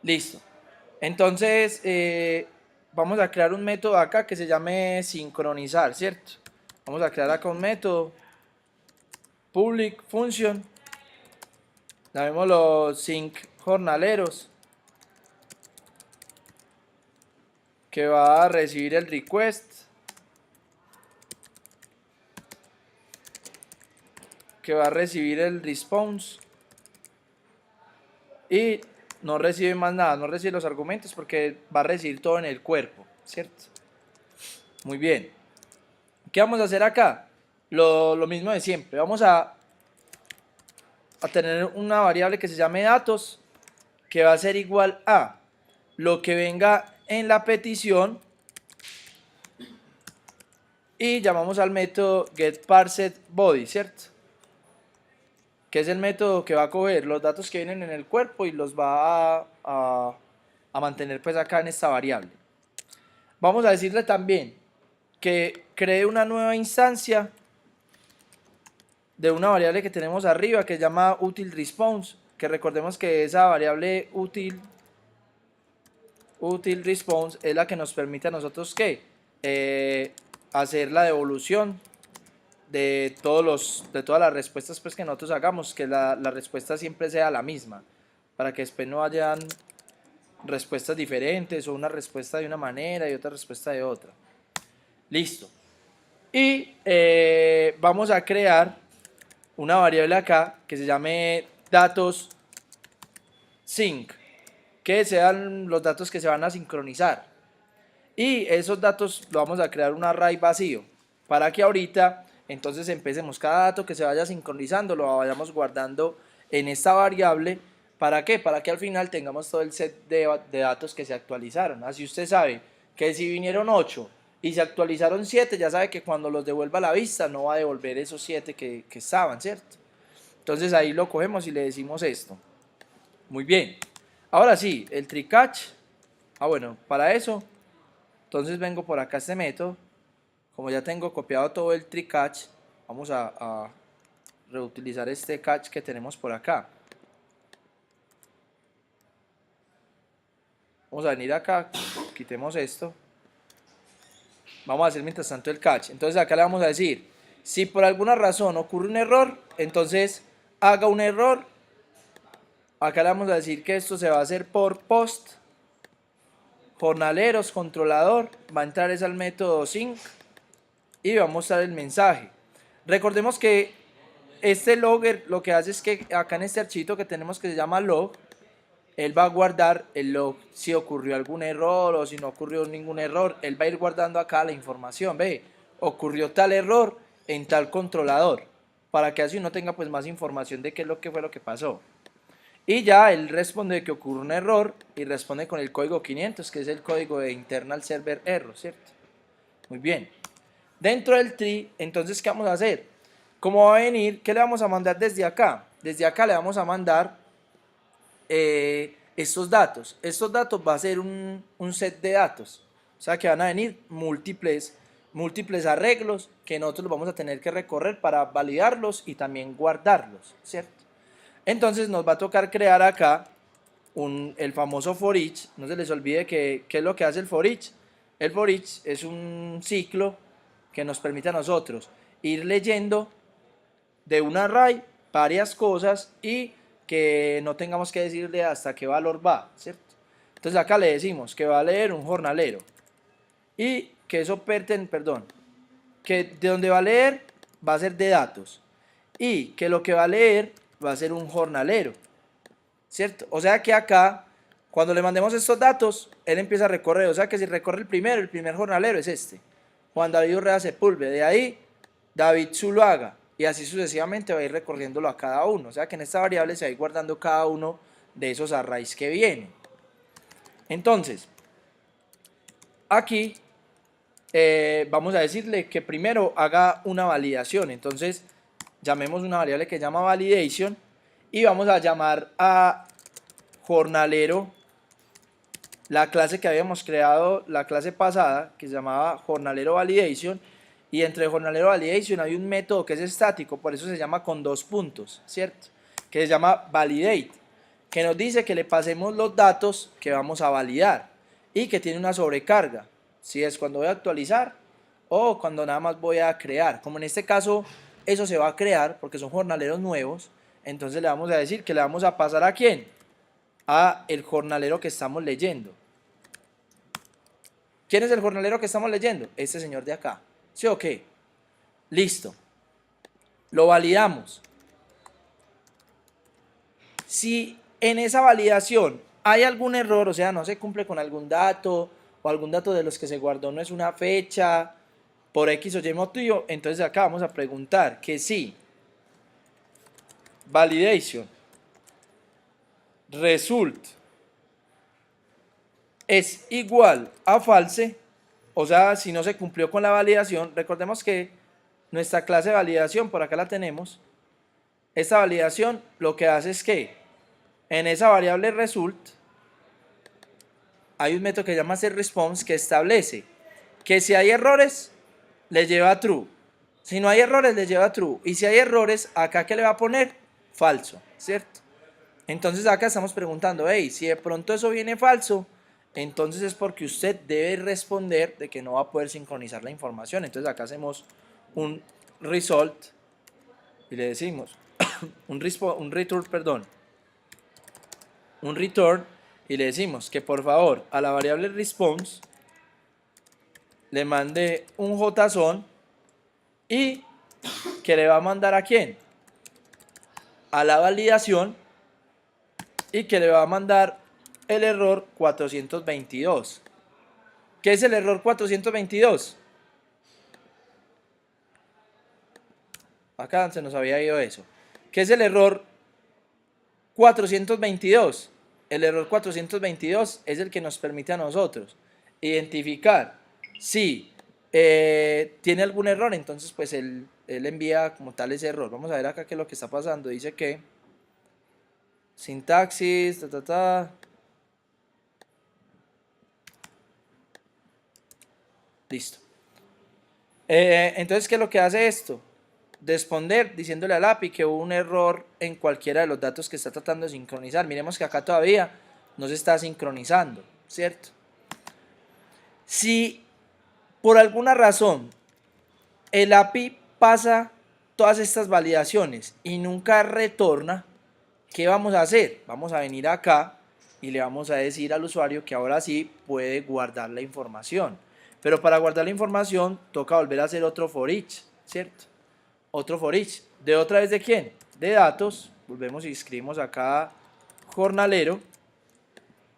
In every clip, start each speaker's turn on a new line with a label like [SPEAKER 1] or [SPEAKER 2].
[SPEAKER 1] Listo. Entonces, vamos a crear un método acá que se llame sincronizar, ¿cierto? Vamos a crear acá un método public function, llamémoslo sync jornaleros, que va a recibir el request, que va a recibir el response y no recibe más nada, no recibe los argumentos porque va a recibir todo en el cuerpo, ¿cierto? Muy bien. ¿Qué vamos a hacer acá? Lo mismo de siempre. Vamos a tener una variable que se llame datos, que va a ser igual a lo que venga en la petición, y llamamos al método getParsedBody, ¿cierto? Que es el método que va a coger los datos que vienen en el cuerpo y los va a mantener pues acá en esta variable. Vamos a decirle también que cree una nueva instancia de una variable que tenemos arriba que se llama utilResponse, que recordemos que esa variable utilResponse es la que nos permite a nosotros que hacer la devolución de todas las respuestas pues que nosotros hagamos, que la respuesta siempre sea la misma, para que después no hayan respuestas diferentes o una respuesta de una manera y otra respuesta de otra. Listo. Y vamos a crear una variable acá que se llame datos sync, que sean los datos que se van a sincronizar. Y esos datos lo vamos a crear un array vacío para que ahorita entonces empecemos cada dato que se vaya sincronizando, lo vayamos guardando en esta variable. ¿Para qué? Para que al final tengamos todo el set de datos que se actualizaron. Así usted sabe que si vinieron 8 y se actualizaron 7, ya sabe que cuando los devuelva a la vista no va a devolver esos 7 que estaban, ¿cierto? Entonces ahí lo cogemos y le decimos esto. Muy bien. Ahora sí, el try catch. Bueno, para eso, entonces vengo por acá a este método. Como ya tengo copiado todo el try catch, vamos a reutilizar este catch que tenemos por acá. Vamos a venir acá, quitemos esto. Vamos a hacer mientras tanto el catch. Entonces acá le vamos a decir, si por alguna razón ocurre un error, entonces haga un error. Acá le vamos a decir que esto se va a hacer por post, jornaleros, controlador, va a entrar es al método sync y va a mostrar el mensaje. Recordemos que este logger lo que hace es que acá en este archivo que tenemos que se llama log, él va a guardar el log si ocurrió algún error o si no ocurrió ningún error. Él va a ir guardando acá la información. Ve, ocurrió tal error en tal controlador, para que así uno tenga pues más información de qué es lo que fue lo que pasó. Y ya él responde que ocurre un error y responde con el código 500, que es el código de internal server error, ¿cierto? Muy bien. Dentro del tree, entonces, ¿qué vamos a hacer? ¿Cómo va a venir? ¿Qué le vamos a mandar desde acá? Desde acá le vamos a mandar estos datos. Estos datos va a ser un set de datos. O sea que van a venir múltiples arreglos que nosotros los vamos a tener que recorrer para validarlos y también guardarlos, ¿cierto? Entonces nos va a tocar crear acá el famoso for each. No se les olvide qué es lo que hace el for each. El for each es un ciclo que nos permite a nosotros ir leyendo de un array varias cosas y que no tengamos que decirle hasta qué valor va, ¿cierto? Entonces acá le decimos que va a leer un jornalero y que eso que de donde va a leer va a ser de datos y que lo que va a leer va a ser un jornalero, ¿cierto? O sea que acá, cuando le mandemos estos datos, él empieza a recorrer. O sea que si recorre el primer jornalero es este, Juan David Urrea Sepúlveda. De ahí, David Zuluaga. Y así sucesivamente va a ir recorriéndolo a cada uno. O sea que en esta variable se va a ir guardando cada uno de esos arrays que vienen. Entonces, aquí vamos a decirle que primero haga una validación. Entonces, llamemos una variable que se llama validation y vamos a llamar a jornalero la clase que habíamos creado la clase pasada, que se llamaba jornalero validation, y entre jornalero validation hay un método que es estático, por eso se llama con 2 puntos, ¿cierto? Que se llama validate. que nos dice que le pasemos los datos que vamos a validar y que tiene una sobrecarga, si es cuando voy a actualizar o cuando nada más voy a crear. Como en este caso eso se va a crear porque son jornaleros nuevos, entonces le vamos a decir que le vamos a pasar ¿a quién? A el jornalero que estamos leyendo. ¿Quién es el jornalero que estamos leyendo? Este señor de acá. ¿Sí o qué? Listo. Lo validamos. Si en esa validación hay algún error, o sea, no se cumple con algún dato o algún dato de los que se guardó no es una fecha por X o Y motivo, entonces acá vamos a preguntar que si validation result es igual a false, o sea, si no se cumplió con la validación, recordemos que nuestra clase de validación, por acá la tenemos, esta validación lo que hace es que en esa variable result hay un método que se llama setResponse que establece que si hay errores le lleva a true, si no hay errores le lleva a true, y si hay errores acá que le va a poner falso, ¿cierto? Entonces acá estamos preguntando, hey, si de pronto eso viene falso, entonces es porque usted debe responder de que no va a poder sincronizar la información. Entonces acá hacemos un result y le decimos un return y le decimos que por favor a la variable response le mande un JSON y que le va a mandar ¿a quién? A la validación y que le va a mandar el error 422. ¿Qué es el error 422? Acá se nos había ido eso. ¿Qué es el error 422? El error 422 es el que nos permite a nosotros identificar si tiene algún error, entonces pues él envía como tal ese error. Vamos a ver acá qué es lo que está pasando. Dice que sintaxis, listo. Entonces, ¿qué es lo que hace esto? Responder diciéndole al API que hubo un error en cualquiera de los datos que está tratando de sincronizar. Miremos que acá todavía no se está sincronizando, ¿cierto? Si por alguna razón el API pasa todas estas validaciones y nunca retorna, ¿qué vamos a hacer? Vamos a venir acá y le vamos a decir al usuario que ahora sí puede guardar la información. Pero para guardar la información toca volver a hacer otro for each, ¿cierto? Otro for each. ¿De otra vez de quién? De datos. Volvemos y escribimos acá jornalero.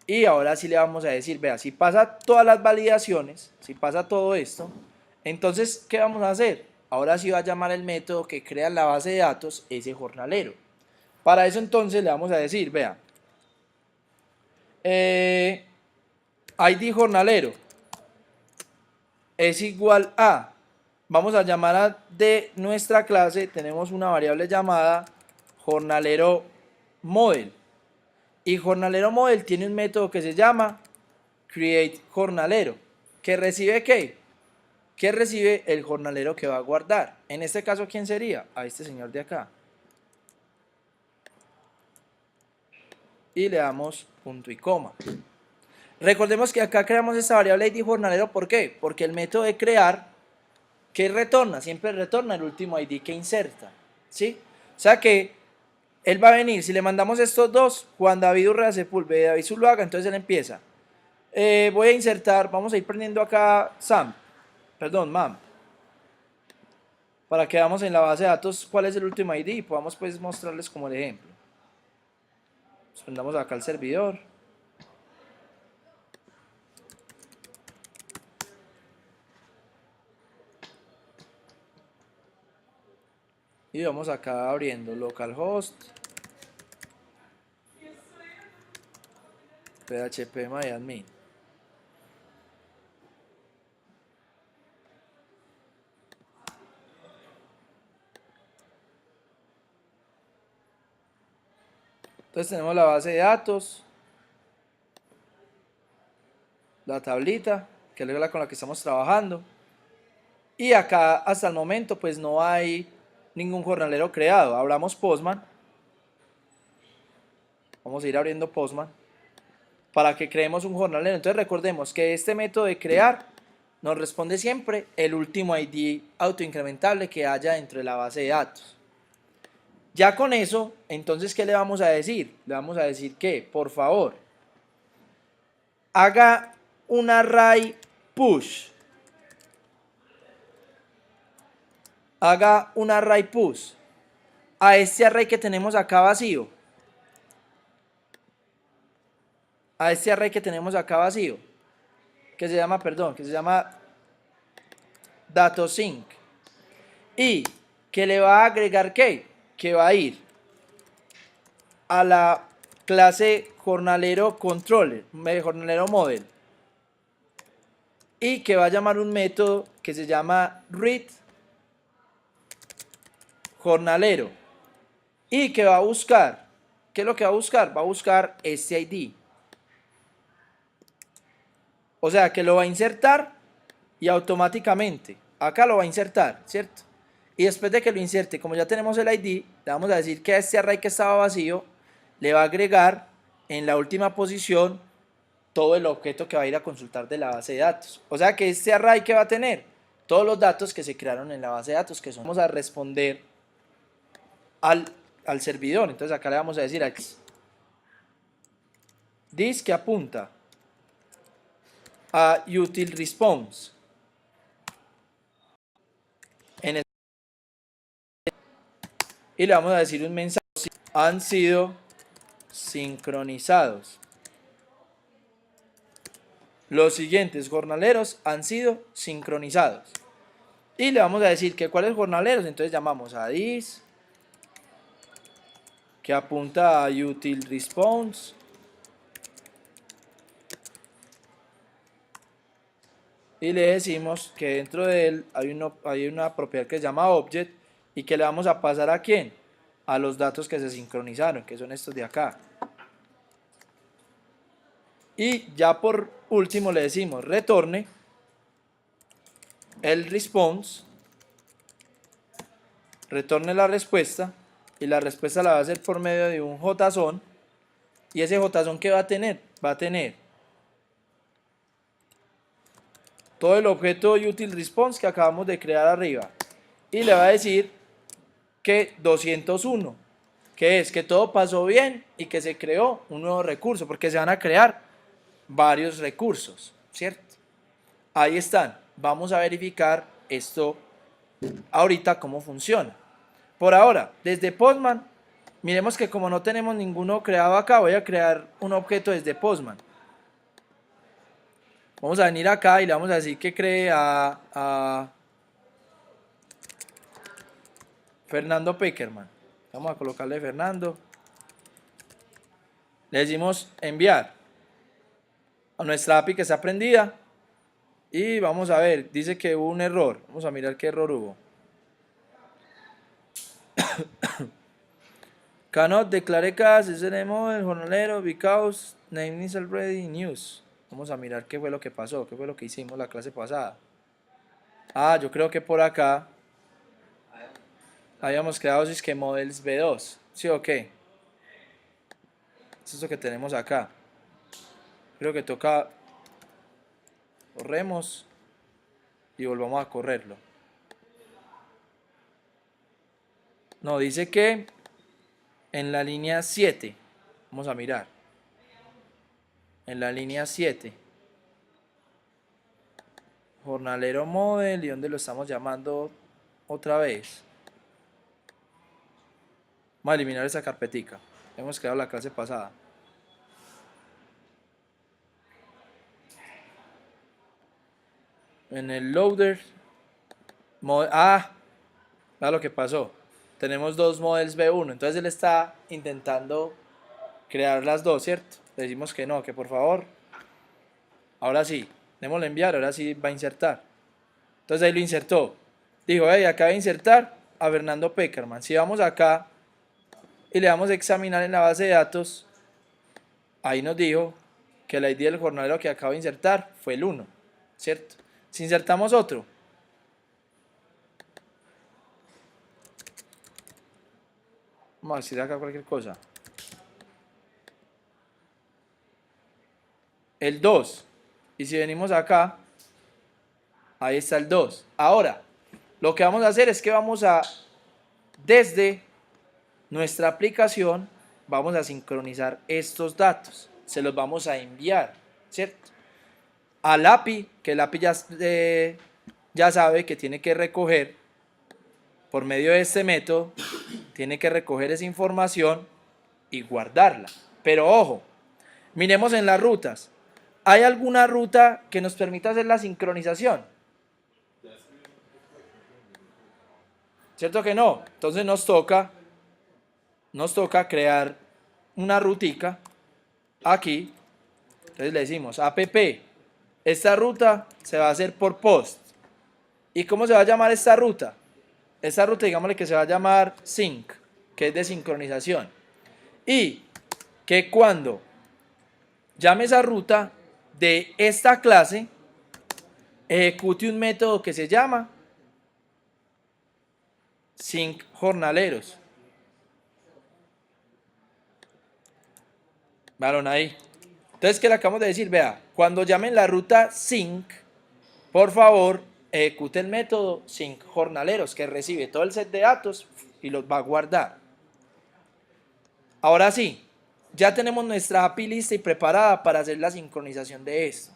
[SPEAKER 1] Y ahora sí le vamos a decir, vea, si pasa todas las validaciones, si pasa todo esto, entonces, ¿qué vamos a hacer? Ahora sí va a llamar el método que crea en la base de datos ese jornalero. Para eso entonces le vamos a decir, vea, ID jornalero es igual a, vamos a llamar a de nuestra clase, tenemos una variable llamada jornalero model. Y jornalero model tiene un método que se llama create jornalero. ¿Que recibe qué? Que recibe el jornalero que va a guardar. En este caso, ¿quién sería? A este señor de acá. Y le damos punto y coma. Recordemos que acá creamos esta variable ID jornalero. ¿Por qué? Porque el método de crear, ¿qué retorna? Siempre retorna el último ID que inserta, ¿sí? O sea que él va a venir, si le mandamos estos dos, Juan David Urrea Sepúlveda, David Zuluaga, entonces él empieza. Voy a insertar, vamos a ir prendiendo acá MAM, para que veamos en la base de datos cuál es el último ID y podamos pues mostrarles como el ejemplo. Prendamos acá el servidor. Y vamos acá abriendo localhost, phpMyAdmin. Entonces tenemos la base de datos, la tablita, que es la con la que estamos trabajando. Y acá hasta el momento pues no hay ningún jornalero creado. Hablamos Postman. Vamos a ir abriendo Postman para que creemos un jornalero. Entonces recordemos que este método de crear nos responde siempre el último ID autoincrementable que haya dentro de la base de datos. Ya con eso, entonces, ¿qué le vamos a decir? Le vamos a decir que, por favor, haga un array push. Haga un array push a este array que tenemos acá vacío. A este array que tenemos acá vacío. Que se llama, que se llama DatoSync. Y que le va a agregar ¿qué? Que va a ir a la clase jornalero controller, jornalero model. Y que va a llamar un método que se llama read jornalero. Y que va a buscar, ¿qué es lo que va a buscar? Va a buscar este ID. O sea, que lo va a insertar y automáticamente, acá lo va a insertar, ¿cierto? Y después de que lo inserte, como ya tenemos el ID, le vamos a decir que a este array que estaba vacío, le va a agregar en la última posición todo el objeto que va a ir a consultar de la base de datos. O sea que este array que va a tener todos los datos que se crearon en la base de datos, que son, vamos a responder al servidor. Entonces acá le vamos a decir aquí, this que apunta a util response. Y le vamos a decir un mensaje, han sido sincronizados. Los siguientes jornaleros han sido sincronizados. Y le vamos a decir que cuáles jornaleros, entonces llamamos a this que apunta a util response. Y le decimos que dentro de él hay una propiedad que se llama object y que le vamos a pasar a quién, a los datos que se sincronizaron, que son estos de acá. Y ya por último le decimos retorne el response, retorne la respuesta, y la respuesta la va a hacer por medio de un JSON. Y ese JSON que va a tener todo el objeto util response que acabamos de crear arriba, y le va a decir que 201, que es que todo pasó bien y que se creó un nuevo recurso, porque se van a crear varios recursos, ¿cierto? Ahí están. Vamos a verificar esto ahorita cómo funciona. Por ahora, desde Postman, miremos que como no tenemos ninguno creado acá, voy a crear un objeto desde Postman. Vamos a venir acá y le vamos a decir que cree a Fernando Peckerman. Vamos a colocarle Fernando. Le decimos enviar a nuestra API que está prendida. Y vamos a ver, dice que hubo un error. Vamos a mirar qué error hubo. Cannot declare class, es el model, jornalero, because name is already in use. Vamos a mirar qué fue lo que pasó, qué fue lo que hicimos la clase pasada. Ah, yo creo que por acá habíamos creado que models B2. ¿Sí o qué? Es esto que tenemos acá. Creo que toca, corremos y volvamos a correrlo. No, dice que en la línea 7, vamos a mirar. En la línea 7, jornalero model, y dónde lo estamos llamando otra vez. Vamos a eliminar esa carpetica. Hemos creado la clase pasada. En el loader, vea lo que pasó. Tenemos dos models B1, entonces él está intentando crear las dos, ¿cierto? Le decimos que no, que por favor. Ahora sí, démosle enviar, ahora sí va a insertar. Entonces ahí lo insertó. Dijo, hey, acaba de insertar a Fernando Peckerman. Si vamos acá y le damos a examinar en la base de datos, ahí nos dijo que el ID del jornalero que acaba de insertar fue el 1, ¿cierto? Si insertamos otro, vamos a decir acá cualquier cosa. el 2. Y si venimos acá, ahí está el 2. Ahora, lo que vamos a hacer es que vamos a, desde nuestra aplicación, vamos a sincronizar estos datos. Se los vamos a enviar, ¿cierto? Al API, que el API ya sabe que tiene que recoger, por medio de este método, tiene que recoger esa información y guardarla. Pero ojo, miremos en las rutas. ¿Hay alguna ruta que nos permita hacer la sincronización? ¿Cierto que no? Entonces nos toca crear una rutica aquí. Entonces le decimos app, esta ruta se va a hacer por post. ¿Y cómo se va a llamar esta ruta? Esta ruta, digámosle que se va a llamar sync, que es de sincronización. Y que cuando llame esa ruta de esta clase, ejecute un método que se llama sync jornaleros. ¿Vieron ahí? Entonces, ¿qué le acabamos de decir? Vea, cuando llamen la ruta sync, por favor, ejecute el método sync jornaleros, que recibe todo el set de datos y los va a guardar. Ahora sí, ya tenemos nuestra API lista y preparada para hacer la sincronización de esto.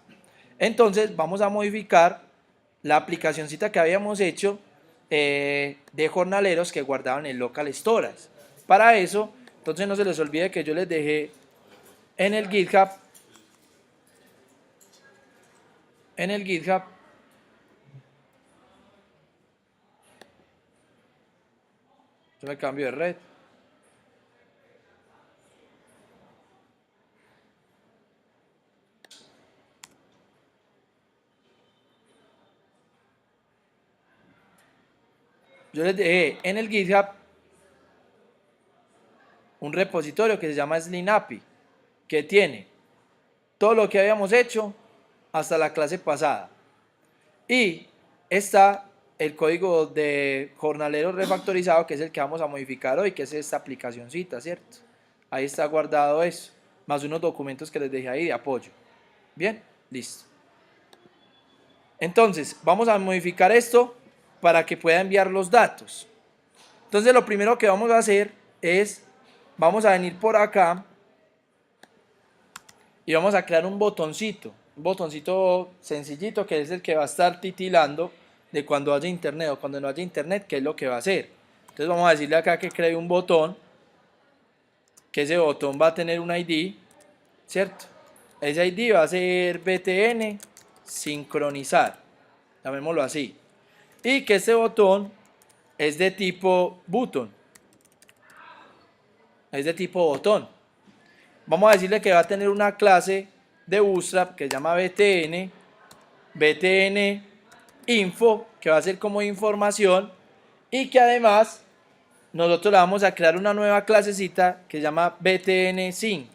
[SPEAKER 1] Entonces, vamos a modificar la aplicacióncita que habíamos hecho de jornaleros que guardaban el local storage. Para eso, entonces no se les olvide que yo les dejé en el GitHub, yo me cambio de red. Yo les dejé en el GitHub un repositorio que se llama SlimAPI, que tiene todo lo que habíamos hecho hasta la clase pasada. Y está el código de jornalero refactorizado, que es el que vamos a modificar hoy, que es esta aplicacióncita, ¿cierto? Ahí está guardado eso, más unos documentos que les dejé ahí de apoyo. Bien, listo. Entonces, vamos a modificar esto para que pueda enviar los datos. Entonces, lo primero que vamos a hacer es, vamos a venir por acá y vamos a crear un botoncito sencillito, que es el que va a estar titilando de cuando haya internet o cuando no haya internet, qué es lo que va a hacer. Entonces vamos a decirle acá que cree un botón, que ese botón va a tener un ID, ¿cierto? Ese ID va a ser btn sincronizar, llamémoslo así, y que este botón es de tipo button, Vamos a decirle que va a tener una clase de Bootstrap que se llama btn info, que va a ser como información, y que además nosotros le vamos a crear una nueva clasecita que se llama btn sync.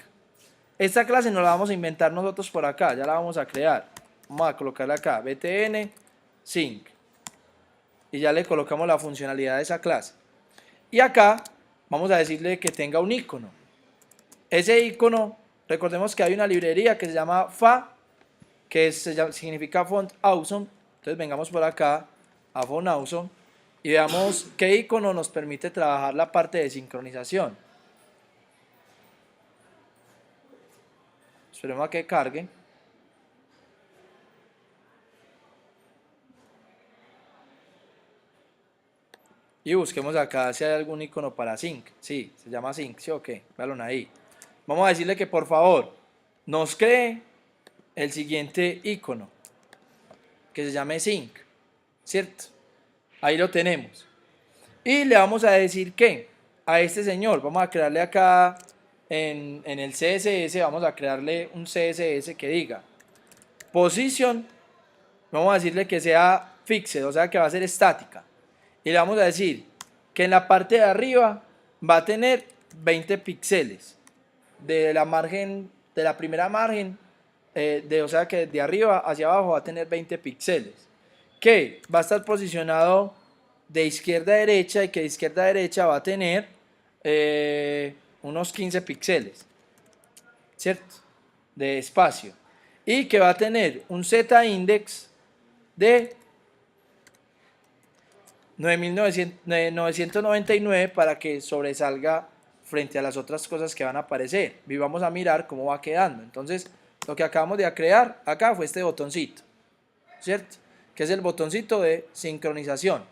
[SPEAKER 1] Esta clase no la vamos a inventar nosotros por acá, ya la vamos a crear. Vamos a colocarla acá, btn sync, y ya le colocamos la funcionalidad de esa clase. Y acá vamos a decirle que tenga un icono. Ese icono, recordemos que hay una librería que se llama fa, que significa font awesome. Entonces vengamos por acá a font awesome y veamos qué icono nos permite trabajar la parte de sincronización. Esperemos a que cargue. Y busquemos acá si hay algún icono para sync. Sí, se llama sync, ¿sí o qué? Véanlo ahí. Vamos a decirle que por favor nos cree el siguiente icono, que se llame sync, ¿cierto? Ahí lo tenemos. Y le vamos a decir que a este señor, vamos a crearle acá en el CSS, vamos a crearle un CSS que diga position, vamos a decirle que sea fixed, o sea que va a ser estática. Y le vamos a decir que en la parte de arriba va a tener 20 píxeles de la margen, de la primera margen, o sea que de arriba hacia abajo va a tener 20 píxeles, que va a estar posicionado de izquierda a derecha, y que de izquierda a derecha va a tener unos 15 píxeles, ¿cierto? De espacio. y que va a tener un z-index de 999 para que sobresalga frente a las otras cosas que van a aparecer. Y vamos a mirar cómo va quedando. Entonces, lo que acabamos de crear acá fue este botoncito, ¿cierto? Que es el botoncito de sincronización.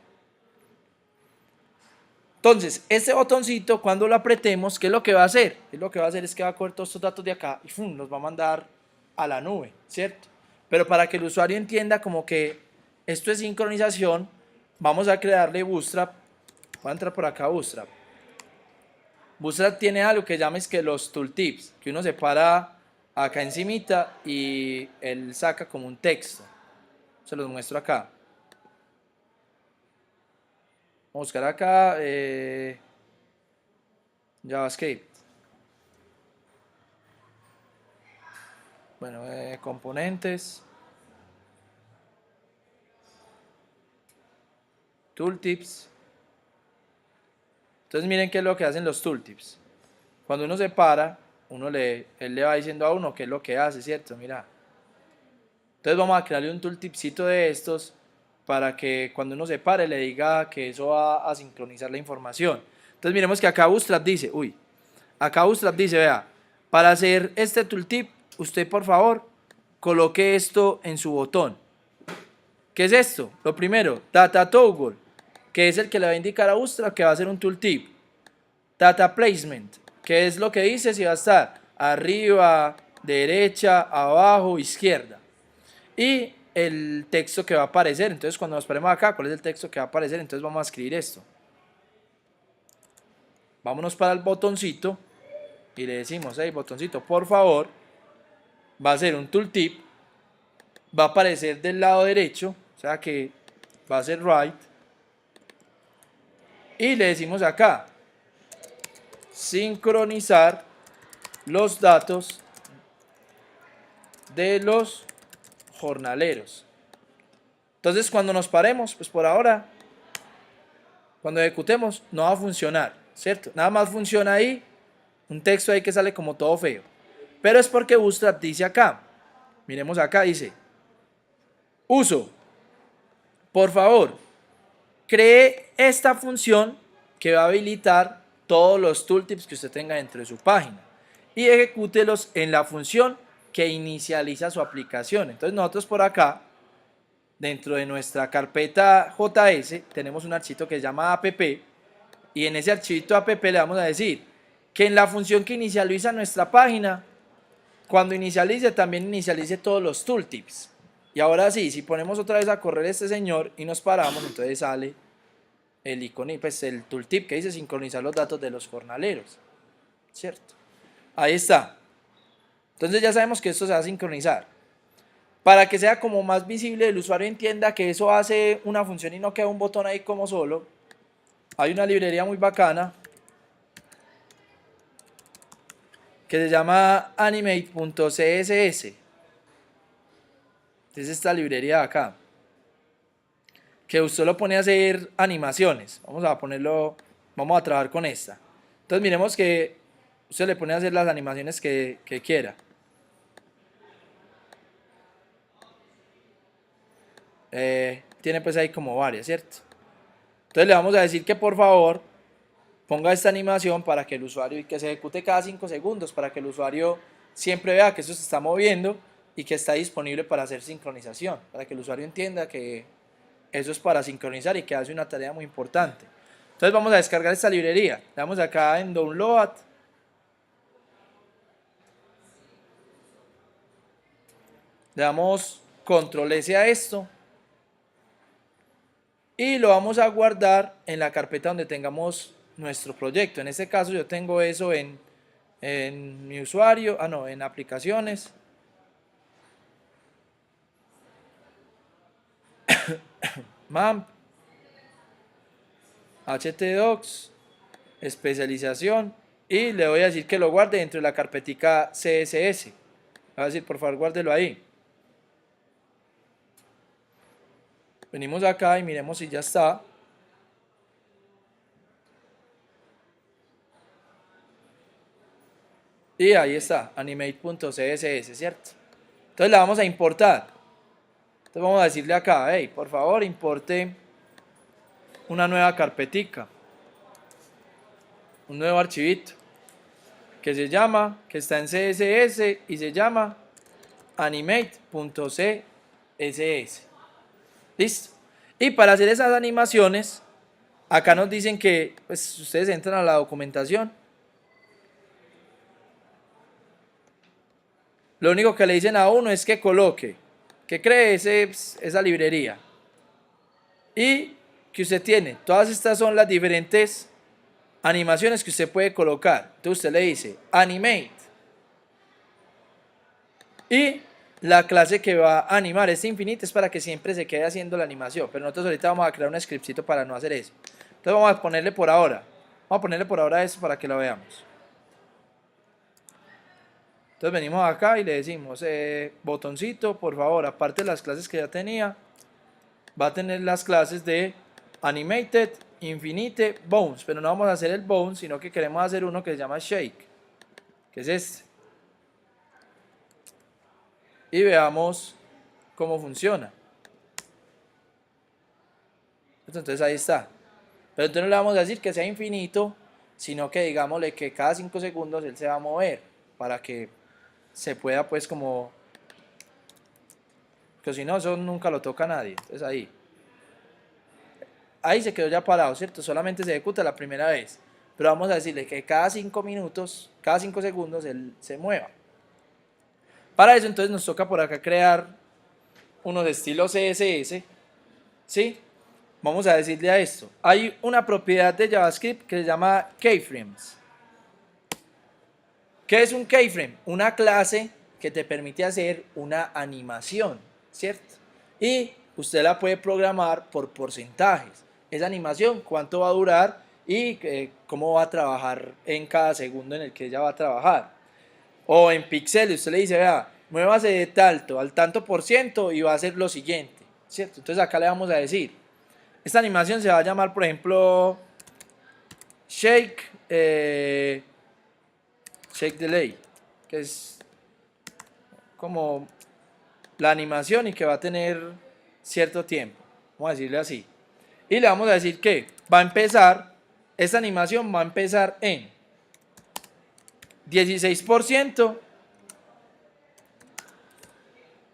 [SPEAKER 1] Entonces, este botoncito, cuando lo apretemos, ¿qué es lo que va a hacer? Lo que va a hacer es que va a coger todos estos datos de acá y ¡fum!, los va a mandar a la nube, ¿cierto? Pero para que el usuario entienda como que esto es sincronización, vamos a crearle Bootstrap. Voy a entrar por acá a Bootstrap. Bootstrap tiene algo que llames que los tooltips, que uno se para acá encimita y él saca como un texto. Se los muestro acá. Vamos a buscar acá JavaScript. Bueno, componentes. Tooltips. Entonces miren qué es lo que hacen los tooltips. Cuando uno se para, él le va diciendo a uno qué es lo que hace, ¿cierto? Mira. Entonces vamos a crearle un tooltipcito de estos para que cuando uno se pare le diga que eso va a sincronizar la información. Entonces miremos que acá Bootstrap dice, vea, para hacer este tooltip, usted por favor coloque esto en su botón. ¿Qué es esto? Lo primero, Data Toggle, que es el que le va a indicar a Bootstrap que va a ser un tooltip. Data Placement, que es lo que dice si va a estar arriba, derecha, abajo, izquierda. Y el texto que va a aparecer. Entonces cuando nos paremos acá, ¿cuál es el texto que va a aparecer? Entonces vamos a escribir esto. Vámonos para el botoncito y le decimos, hey botoncito, por favor, va a ser un tooltip, va a aparecer del lado derecho, o sea que va a ser right, y le decimos acá, sincronizar los datos de los jornaleros. Entonces cuando nos paremos, pues por ahora, cuando ejecutemos, no va a funcionar, ¿cierto? Nada más funciona ahí, un texto ahí que sale como todo feo. Pero es porque Bootstrap dice acá, miremos acá, dice, uso, por favor, cree esta función que va a habilitar todos los tooltips que usted tenga dentro de su página y ejecútelos en la función que inicializa su aplicación. Entonces nosotros por acá, dentro de nuestra carpeta JS, tenemos un archivo que se llama app y en ese archivito app le vamos a decir que en la función que inicializa nuestra página, cuando inicialice también inicialice todos los tooltips. Y ahora sí, si ponemos otra vez a correr este señor y nos paramos, entonces sale el icono, pues el tooltip que dice sincronizar los datos de los jornaleros, ¿cierto? Ahí está. Entonces ya sabemos que esto se va a sincronizar. Para que sea como más visible, el usuario entienda que eso hace una función y no queda un botón ahí como solo, hay una librería muy bacana que se llama animate.css. Es esta librería de acá, que usted lo pone a hacer animaciones. Vamos a trabajar con esta. Entonces miremos que usted le pone a hacer las animaciones que quiera. Tiene pues ahí como varias, ¿cierto? Entonces le vamos a decir que por favor ponga esta animación para que el usuario, y que se ejecute cada 5 segundos, para que el usuario siempre vea que eso se está moviendo y que está disponible para hacer sincronización, para que el usuario entienda que eso es para sincronizar y que hace una tarea muy importante. Entonces vamos a descargar esta librería. Le damos acá en Download. Le damos Control S a esto. Y lo vamos a guardar en la carpeta donde tengamos nuestro proyecto. En este caso yo tengo eso en mi usuario, en aplicaciones. MAMP, htdocs, especialización, y le voy a decir que lo guarde dentro de la carpetica CSS. Le voy a decir por favor guárdelo ahí. Venimos acá y miremos si ya está. Y ahí está, animate.css, ¿cierto? Entonces la vamos a importar. Entonces vamos a decirle acá, hey, por favor, importe una nueva carpetica, un nuevo archivito, que se llama, que está en CSS y se llama animate.css. Listo. Y para hacer esas animaciones, acá nos dicen que, pues ustedes entran a la documentación. Lo único que le dicen a uno es que coloque, que cree esa librería. Y que usted tiene, todas estas son las diferentes animaciones que usted puede colocar. Entonces usted le dice animate. Y la clase que va a animar este infinite es para que siempre se quede haciendo la animación. Pero nosotros ahorita vamos a crear un scriptcito para no hacer eso. Entonces vamos a ponerle por ahora. Vamos a ponerle por ahora esto para que lo veamos. Entonces venimos acá y le decimos, botoncito, por favor, aparte de las clases que ya tenía, va a tener las clases de Animated, Infinite, Bones. Pero no vamos a hacer el Bones, sino que queremos hacer uno que se llama Shake, que es este. Y veamos cómo funciona. Entonces ahí está. Pero entonces no le vamos a decir que sea infinito, sino que digámosle que cada 5 segundos él se va a mover para que se pueda pues como, que si no eso nunca lo toca a nadie. Entonces ahí se quedó ya parado, ¿cierto? Solamente se ejecuta la primera vez, pero vamos a decirle que cada 5 minutos, cada 5 segundos él se mueva. Para eso entonces nos toca por acá crear unos estilos CSS, ¿sí? Vamos a decirle a esto, hay una propiedad de JavaScript que se llama keyframes. ¿Qué es un keyframe? Una clase que te permite hacer una animación, ¿cierto? Y usted la puede programar por porcentajes. Esa animación, cuánto va a durar y cómo va a trabajar en cada segundo en el que ella va a trabajar. O en píxeles, usted le dice, vea, muévase de tanto al tanto por ciento y va a hacer lo siguiente, ¿cierto? Entonces acá le vamos a decir, esta animación se va a llamar, por ejemplo, Shake Delay, que es como la animación y que va a tener cierto tiempo, vamos a decirle así. Y le vamos a decir que va a empezar, esta animación va a empezar en 16%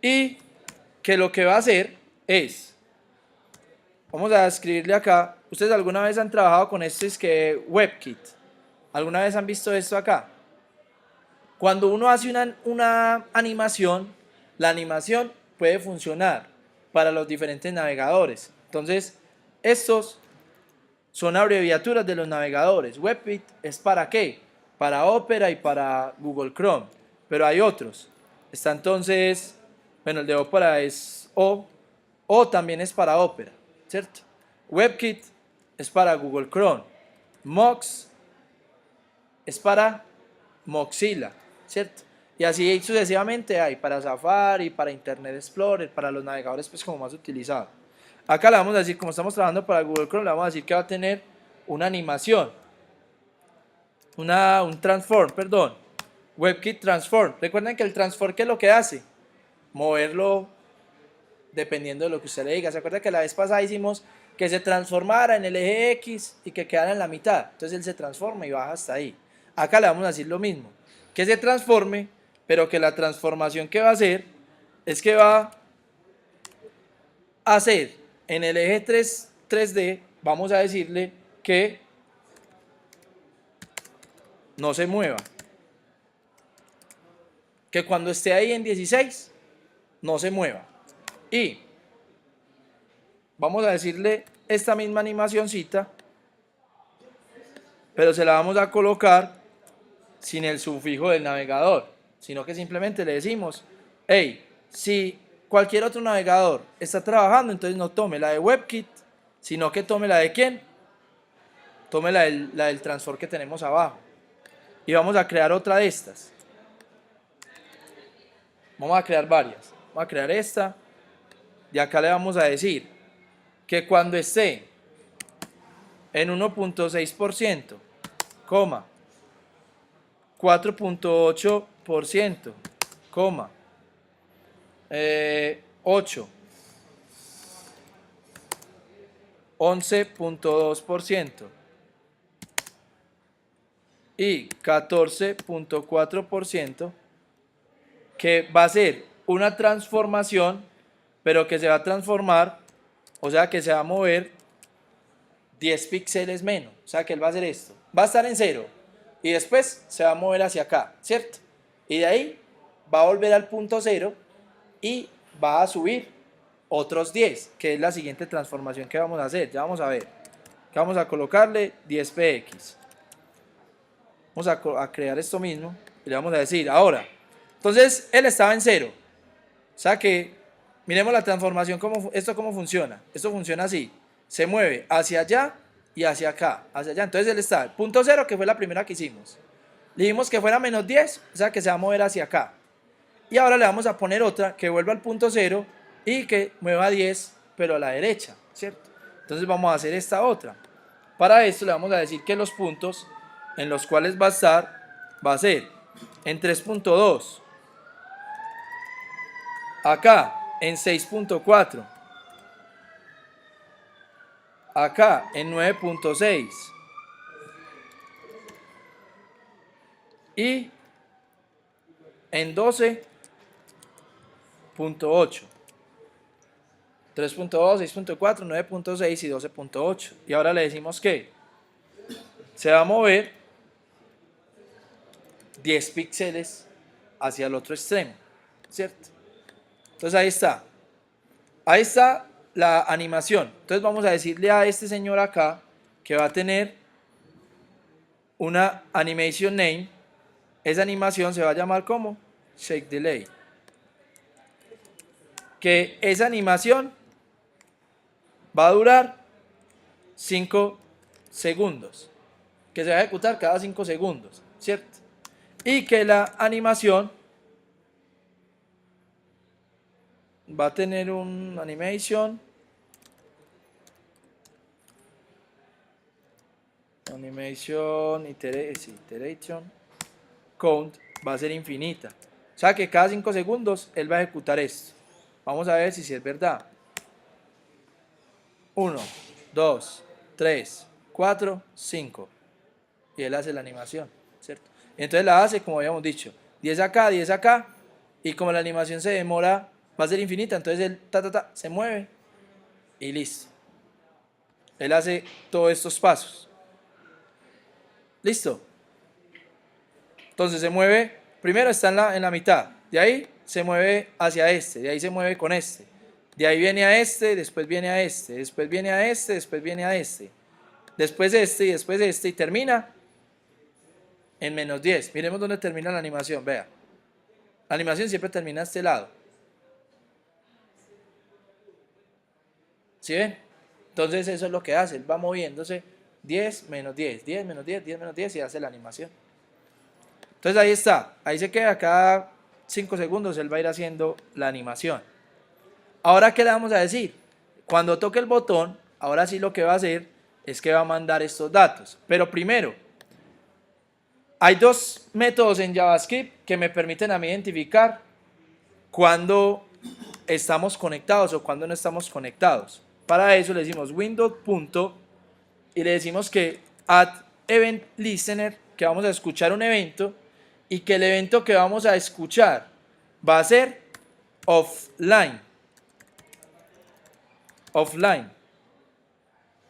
[SPEAKER 1] y que lo que va a hacer es, vamos a escribirle acá, ustedes alguna vez han trabajado con esto, es que WebKit, ¿alguna vez han visto esto acá? Cuando uno hace una animación, la animación puede funcionar para los diferentes navegadores. Entonces, estos son abreviaturas de los navegadores. WebKit es para qué? Para Opera y para Google Chrome. Pero hay otros. Está entonces, bueno, el de Opera es O también es para Opera, ¿cierto? WebKit es para Google Chrome. Mox es para Mozilla, ¿cierto? Y así sucesivamente hay para Safari, para Internet Explorer, para los navegadores pues como más utilizados. Acá le vamos a decir, como estamos trabajando para Google Chrome, le vamos a decir que va a tener una animación, un transform, perdón, WebKit Transform. Recuerden que el transform, ¿qué es lo que hace? Moverlo dependiendo de lo que usted le diga. ¿Se acuerda que la vez pasada hicimos que se transformara en el eje X y que quedara en la mitad? Entonces él se transforma y baja hasta ahí. Acá le vamos a decir lo mismo, que se transforme, pero que la transformación que va a hacer es que va a hacer en el eje 3D, vamos a decirle que no se mueva, que cuando esté ahí en 16 no se mueva, y vamos a decirle esta misma animacioncita, pero se la vamos a colocar sin el sufijo del navegador, sino que simplemente le decimos, hey, si cualquier otro navegador está trabajando, entonces no tome la de WebKit, sino que tome la de ¿quién? Tome la del transform que tenemos abajo. Y vamos a crear otra de estas. Vamos a crear varias. Vamos a crear esta. Y acá le vamos a decir que cuando esté en 1.6%, 4.8%, 8, 11.2% y 14.4%, que va a ser una transformación, pero que se va a transformar, o sea que se va a mover 10 píxeles menos, o sea que él va a hacer esto, va a estar en 0 y después se va a mover hacia acá, ¿cierto? Y de ahí va a volver al punto 0 y va a subir otros 10, que es la siguiente transformación que vamos a hacer. Ya vamos a ver que vamos a colocarle 10px, vamos a crear esto mismo y le vamos a decir ahora, entonces él estaba en 0, o sea que miremos la transformación, esto cómo funciona. Esto funciona así, se mueve hacia allá y hacia acá, hacia allá. Entonces él está, punto 0, que fue la primera que hicimos, le dijimos que fuera menos 10, o sea que se va a mover hacia acá. Y ahora le vamos a poner otra que vuelva al punto 0 y que mueva 10, pero a la derecha, ¿cierto? Entonces vamos a hacer esta otra. Para esto le vamos a decir que los puntos en los cuales va a estar, va a ser en 3.2, acá en 6.4, acá en 9.6 y en 12.8. 3.2, 6.4, 9.6 y 12.8. Y ahora le decimos que se va a mover 10 píxeles hacia el otro extremo, ¿cierto? Entonces ahí está. Ahí está la animación. Entonces vamos a decirle a este señor acá que va a tener una animation name. Esa animación se va a llamar como Shake Delay. Que esa animación va a durar 5 segundos. Que se va a ejecutar cada 5 segundos, ¿cierto? Y que la animación va a tener un animation iteration count va a ser infinita, o sea que cada 5 segundos él va a ejecutar esto. Vamos a ver si es verdad. 1, 2, 3, 4, 5 y él hace la animación, ¿cierto? Entonces la hace como habíamos dicho, 10 acá, 10 acá, y como la animación se demora, va a ser infinita, entonces él se mueve y listo. Él hace todos estos pasos. ¿Listo? Entonces se mueve, primero está en la mitad, de ahí se mueve hacia este, de ahí se mueve con este, de ahí viene a este, después viene a este, después viene a este, después viene a este, después este y después este, y termina en menos 10. Miremos dónde termina la animación, vea. La animación siempre termina a este lado. ¿Sí ven? Entonces eso es lo que hace, él va moviéndose 10 menos 10, 10 menos 10, 10 menos 10 y hace la animación. Entonces ahí está, ahí se queda, cada 5 segundos él va a ir haciendo la animación. Ahora, ¿qué le vamos a decir? Cuando toque el botón, ahora sí lo que va a hacer es que va a mandar estos datos. Pero primero, hay dos métodos en JavaScript que me permiten a mí identificar cuando estamos conectados o cuando no estamos conectados. Para eso le decimos window. Y le decimos que add event listener, que vamos a escuchar un evento y que el evento que vamos a escuchar va a ser offline.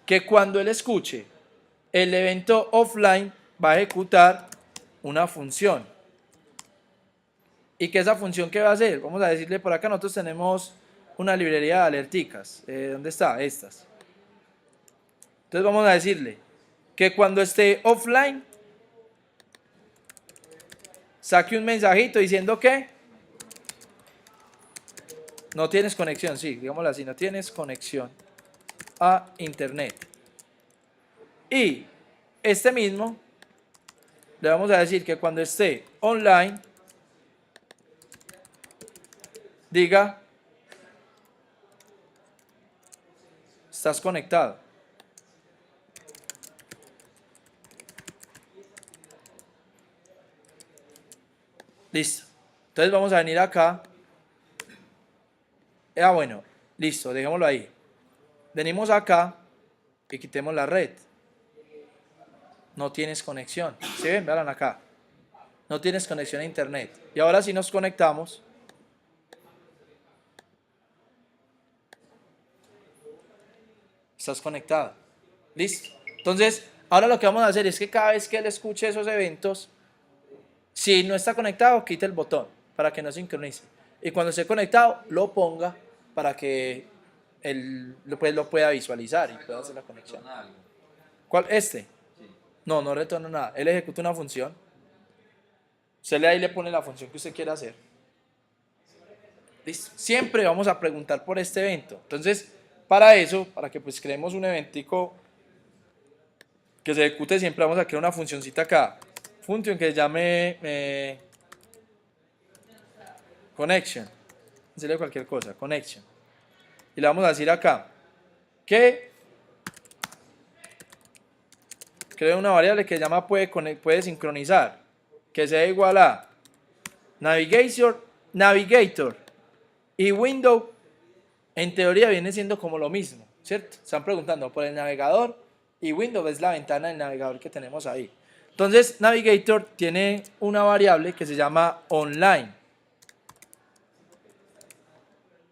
[SPEAKER 1] Que cuando él escuche el evento offline va a ejecutar una función. ¿Y que esa función qué va a hacer? Vamos a decirle por acá, nosotros tenemos una librería de alerticas. ¿Dónde está? Estas. Entonces vamos a decirle que cuando esté offline saque un mensajito diciendo que no tienes conexión, sí, digámoslo así, no tienes conexión a internet. Y este mismo le vamos a decir que cuando esté online diga estás conectado. Listo. Entonces vamos a venir acá Bueno, listo, dejémoslo ahí. Venimos acá y quitemos la red. No tienes conexión. ¿Sí ven? Vean acá. No tienes conexión a internet. Y ahora si nos conectamos, estás conectado. Listo. Entonces, ahora lo que vamos a hacer es que cada vez que él escuche esos eventos, si no está conectado, quite el botón para que no sincronice. Y cuando esté conectado, lo ponga para que él pues, lo pueda visualizar y pueda hacer la conexión. ¿Cuál? ¿Este? No, no retorna nada. Él ejecuta una función. Usted le ahí le pone la función que usted quiera hacer. Listo. Siempre vamos a preguntar por este evento. Entonces, para eso, para que pues creemos un eventico que se ejecute, siempre vamos a crear una funcioncita acá. Función que se llame connection. Decirle cualquier cosa, connection. Y le vamos a decir acá que creo una variable que se llama puede sincronizar, que sea igual a navigator y window. En teoría viene siendo como lo mismo, ¿cierto? Están preguntando por el navegador y window es la ventana del navegador que tenemos ahí. Entonces, navigator tiene una variable que se llama online,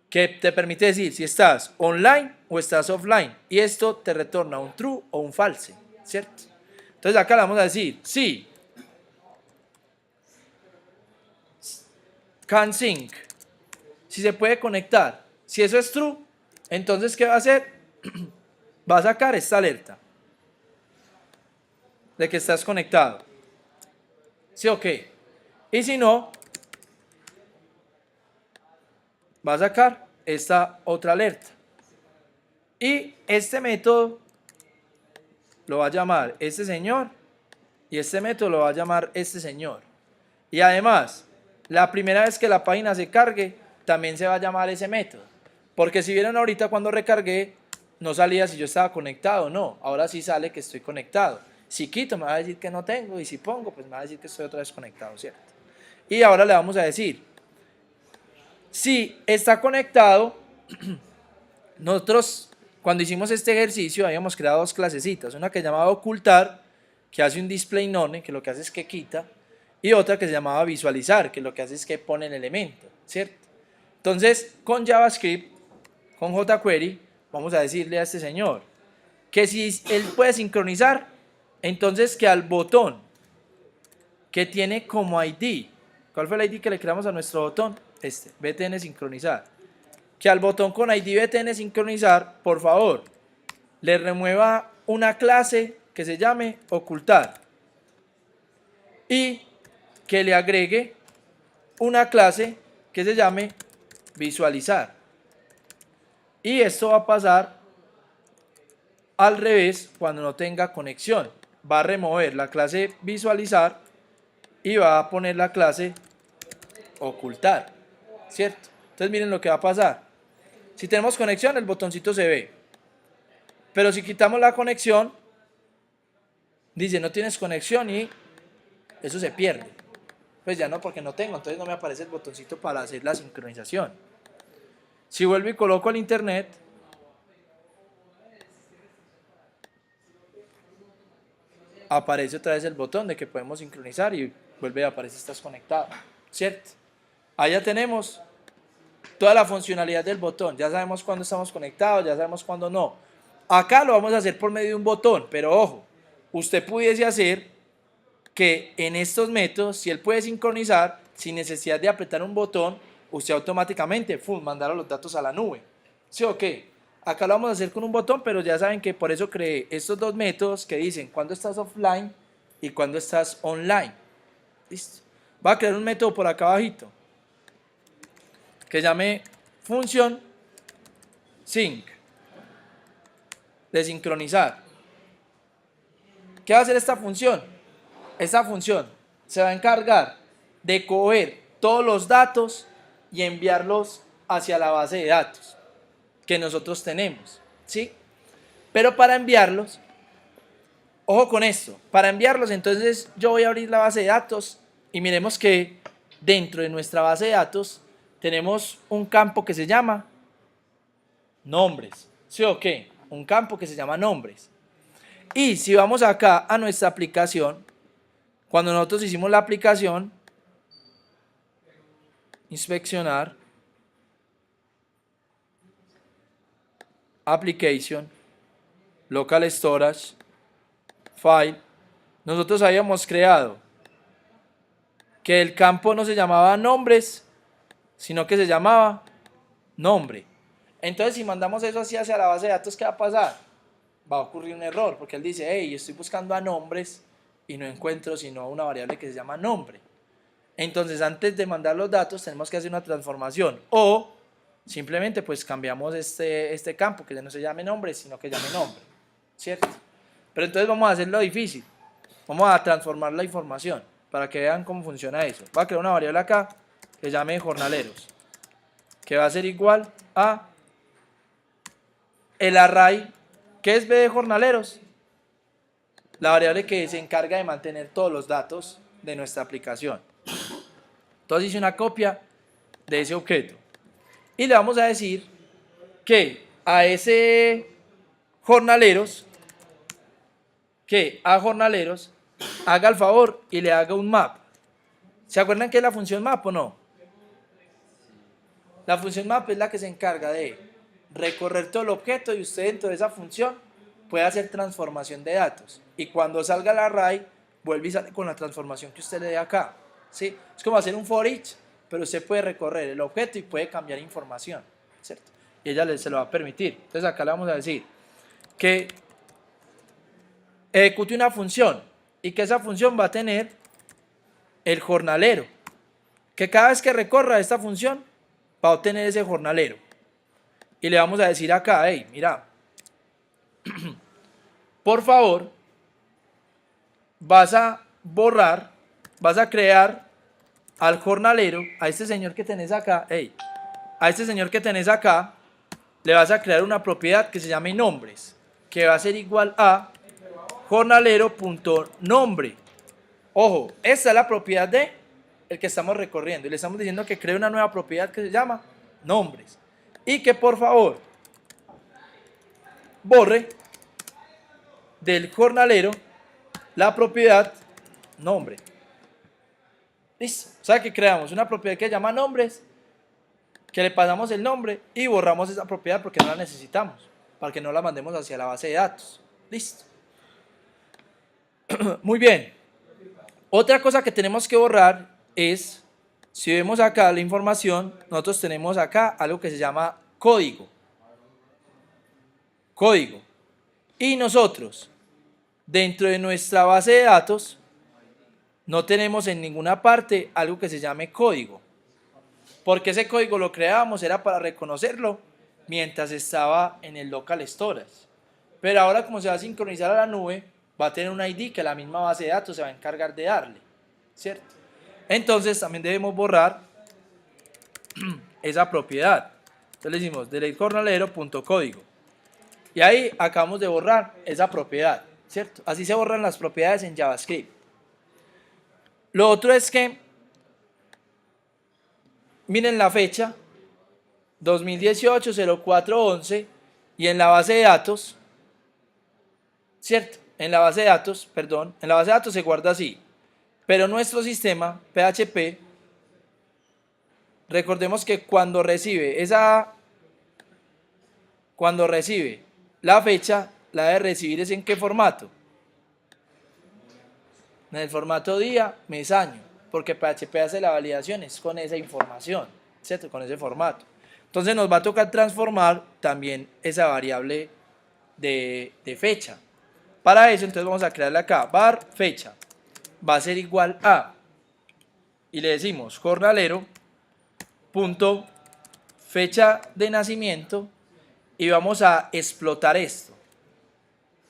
[SPEAKER 1] que te permite decir si estás online o estás offline. Y esto te retorna un true o un false, ¿cierto? Entonces acá le vamos a decir, sí, can sync, si se puede conectar. Si eso es true, entonces ¿qué va a hacer? Va a sacar esta alerta de que estás conectado. ¿Sí o qué? Y si no, va a sacar esta otra alerta. Y este método lo va a llamar este señor y este método lo va a llamar este señor. Y además, la primera vez que la página se cargue, también se va a llamar ese método. Porque si vieron ahorita cuando recargué, no salía si yo estaba conectado o no. Ahora sí sale que estoy conectado. Si quito, me va a decir que no tengo. Y si pongo, pues me va a decir que estoy otra vez conectado, ¿cierto? Y ahora le vamos a decir, si está conectado, nosotros cuando hicimos este ejercicio habíamos creado dos clasecitas. Una que se llamaba ocultar, que hace un display none, que lo que hace es que quita. Y otra que se llamaba visualizar, que lo que hace es que pone el elemento, ¿cierto? Entonces, con JavaScript, con jQuery, vamos a decirle a este señor que si él puede sincronizar, entonces que al botón que tiene como ID, ¿cuál fue el ID que le creamos a nuestro botón? Este, btn sincronizar. Que al botón con ID btn sincronizar, por favor, le remueva una clase que se llame ocultar y que le agregue una clase que se llame visualizar. Y esto va a pasar al revés cuando no tenga conexión. Va a remover la clase visualizar y va a poner la clase ocultar, ¿cierto? Entonces miren lo que va a pasar. Si tenemos conexión, el botoncito se ve. Pero si quitamos la conexión, dice no tienes conexión y eso se pierde. Pues ya no, porque no tengo, entonces no me aparece el botoncito para hacer la sincronización. Si vuelvo y coloco el internet, aparece otra vez el botón de que podemos sincronizar y vuelve a aparecer estás conectado, ¿cierto? Ahí ya tenemos toda la funcionalidad del botón, ya sabemos cuándo estamos conectados, ya sabemos cuándo no. Acá lo vamos a hacer por medio de un botón, pero ojo, usted pudiese hacer que en estos métodos, si él puede sincronizar, sin necesidad de apretar un botón, usted automáticamente mandara los datos a la nube. ¿Sí o qué? Acá lo vamos a hacer con un botón, pero ya saben que por eso creé estos dos métodos que dicen cuando estás offline y cuando estás online. ¿Listo? Va a crear un método por acá abajito que llame función sync, de sincronizar. ¿Qué va a hacer esta función? Esta función se va a encargar de coger todos los datos y enviarlos hacia la base de datos que nosotros tenemos, ¿sí? Pero para enviarlos, ojo con esto, para enviarlos entonces yo voy a abrir la base de datos y miremos que dentro de nuestra base de datos tenemos un campo que se llama nombres. ¿Sí o qué? Un campo que se llama nombres. Y si vamos acá a nuestra aplicación, cuando nosotros hicimos la aplicación, inspeccionar, application, local storage, file, nosotros habíamos creado que el campo no se llamaba nombres, sino que se llamaba nombre. Entonces, si mandamos eso así hacia la base de datos, ¿qué va a pasar? Va a ocurrir un error, porque él dice, hey, estoy buscando a nombres y no encuentro sino una variable que se llama nombre. Entonces, antes de mandar los datos, tenemos que hacer una transformación. O simplemente, pues, cambiamos este campo, que ya no se llame nombre, sino que llame nombre. ¿Cierto? Pero entonces vamos a hacerlo difícil. Vamos a transformar la información para que vean cómo funciona eso. Voy a crear una variable acá que llame jornaleros, que va a ser igual a el array. ¿Qué es B de jornaleros? La variable que se encarga de mantener todos los datos de nuestra aplicación. Entonces hice una copia de ese objeto y le vamos a decir que a ese jornaleros, haga el favor y le haga un map. ¿Se acuerdan qué es la función map o no? La función map es la que se encarga de recorrer todo el objeto y usted dentro de esa función puede hacer transformación de datos. Y cuando salga el array, vuelve y sale con la transformación que usted le dé acá. ¿Sí? Es como hacer un for each, pero usted puede recorrer el objeto y puede cambiar información, ¿cierto? Y ella se lo va a permitir. Entonces acá le vamos a decir que ejecute una función y que esa función va a tener el jornalero, que cada vez que recorra esta función va a obtener ese jornalero. Y le vamos a decir acá, hey, mira, por favor, vas a borrar, vas a crear al jornalero, a este señor que tenés acá, hey, a este señor que tenés acá, le vas a crear una propiedad que se llame nombres, que va a ser igual a jornalero.nombre. Ojo, esta es la propiedad de el que estamos recorriendo y le estamos diciendo que cree una nueva propiedad que se llama nombres y que por favor borre del jornalero la propiedad nombre. Listo. O sea que creamos una propiedad que se llama nombres, que le pasamos el nombre y borramos esa propiedad porque no la necesitamos, para que no la mandemos hacia la base de datos. Listo. Muy bien. Otra cosa que tenemos que borrar es, si vemos acá la información, nosotros tenemos acá algo que se llama código. Código. Y nosotros, dentro de nuestra base de datos, no tenemos en ninguna parte algo que se llame código. Porque ese código lo creábamos, era para reconocerlo mientras estaba en el local storage. Pero ahora, como se va a sincronizar a la nube, va a tener un ID que la misma base de datos se va a encargar de darle, ¿cierto? Entonces también debemos borrar esa propiedad. Entonces le decimos delete jornalero.código y ahí acabamos de borrar esa propiedad, ¿cierto? Así se borran las propiedades en JavaScript. Lo otro es que miren la fecha 2018-04-11 y en la base de datos, ¿cierto? En la base de datos se guarda así, pero nuestro sistema PHP, recordemos que cuando recibe la fecha, la debe recibir es en qué formato, en el formato día, mes, año, porque PHP hace la validación es con esa información, ¿cierto? Con ese formato. Entonces nos va a tocar transformar también esa variable de fecha. Para eso, entonces vamos a crearle acá, var fecha, va a ser igual a, y le decimos jornalero, punto, fecha de nacimiento, y vamos a explotar esto.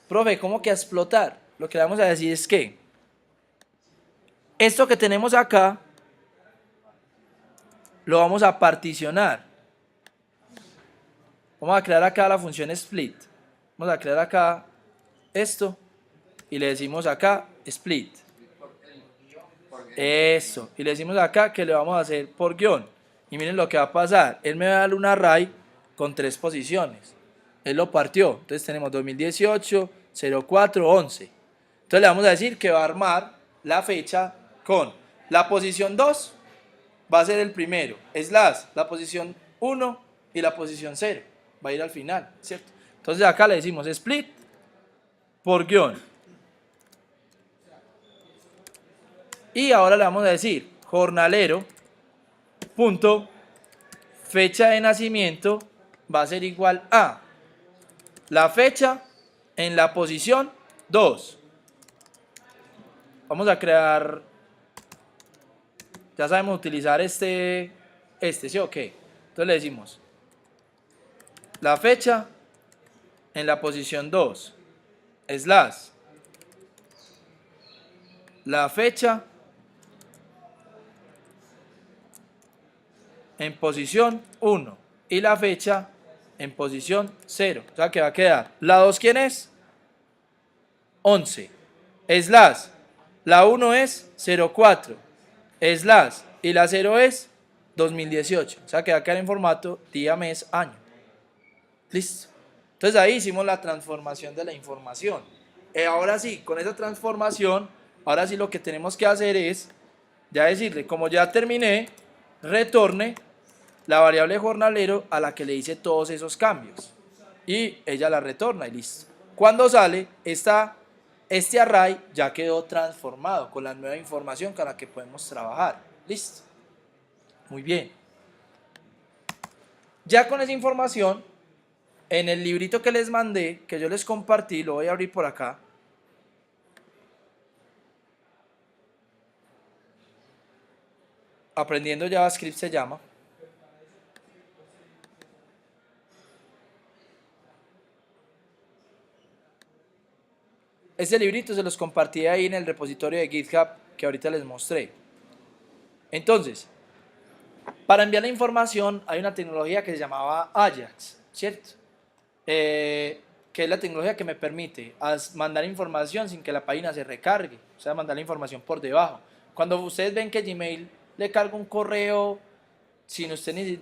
[SPEAKER 1] Profe, ¿cómo que a explotar? Lo que le vamos a decir es que esto que tenemos acá, lo vamos a particionar. Vamos a crear acá la función split. Vamos a crear acá esto y le decimos acá split. Eso. Y le decimos acá que le vamos a hacer por guión. Y miren lo que va a pasar. Él me va a dar un array con 3 posiciones. Él lo partió. Entonces tenemos 2018, 04, 11. Entonces le vamos a decir que va a armar la fecha con la posición 2, va a ser el primero, slash, la posición 1 y la posición 0. Va a ir al final, ¿cierto? Entonces acá le decimos split por guión. Y ahora le vamos a decir jornalero punto fecha de nacimiento va a ser igual a la fecha en la posición 2. Vamos a crear, ya sabemos utilizar ¿sí o qué? Entonces le decimos la fecha en la posición 2 slash la fecha en posición 1 y la fecha en posición 0. O sea que va a quedar la 2, ¿quién es? 11. Slash, la 1 es 04. Slash, y la 0 es 2018. O sea que va a quedar en formato día, mes, año. Listo. Entonces ahí hicimos la transformación de la información. Ahora sí, con esa transformación, ahora sí lo que tenemos que hacer es ya decirle, como ya terminé, retorne la variable jornalero a la que le hice todos esos cambios. Y ella la retorna y listo. Cuando sale, este array ya quedó transformado con la nueva información con la que podemos trabajar. Listo. Muy bien. Ya con esa información, en el librito que les mandé, que yo les compartí, lo voy a abrir por acá. Aprendiendo JavaScript se llama. Este librito se los compartí ahí en el repositorio de GitHub que ahorita les mostré. Entonces, para enviar la información hay una tecnología que se llamaba Ajax, ¿cierto? Que es la tecnología que me permite mandar información sin que la página se recargue, o sea, mandar la información por debajo. Cuando ustedes ven que Gmail le carga un correo sin usted ni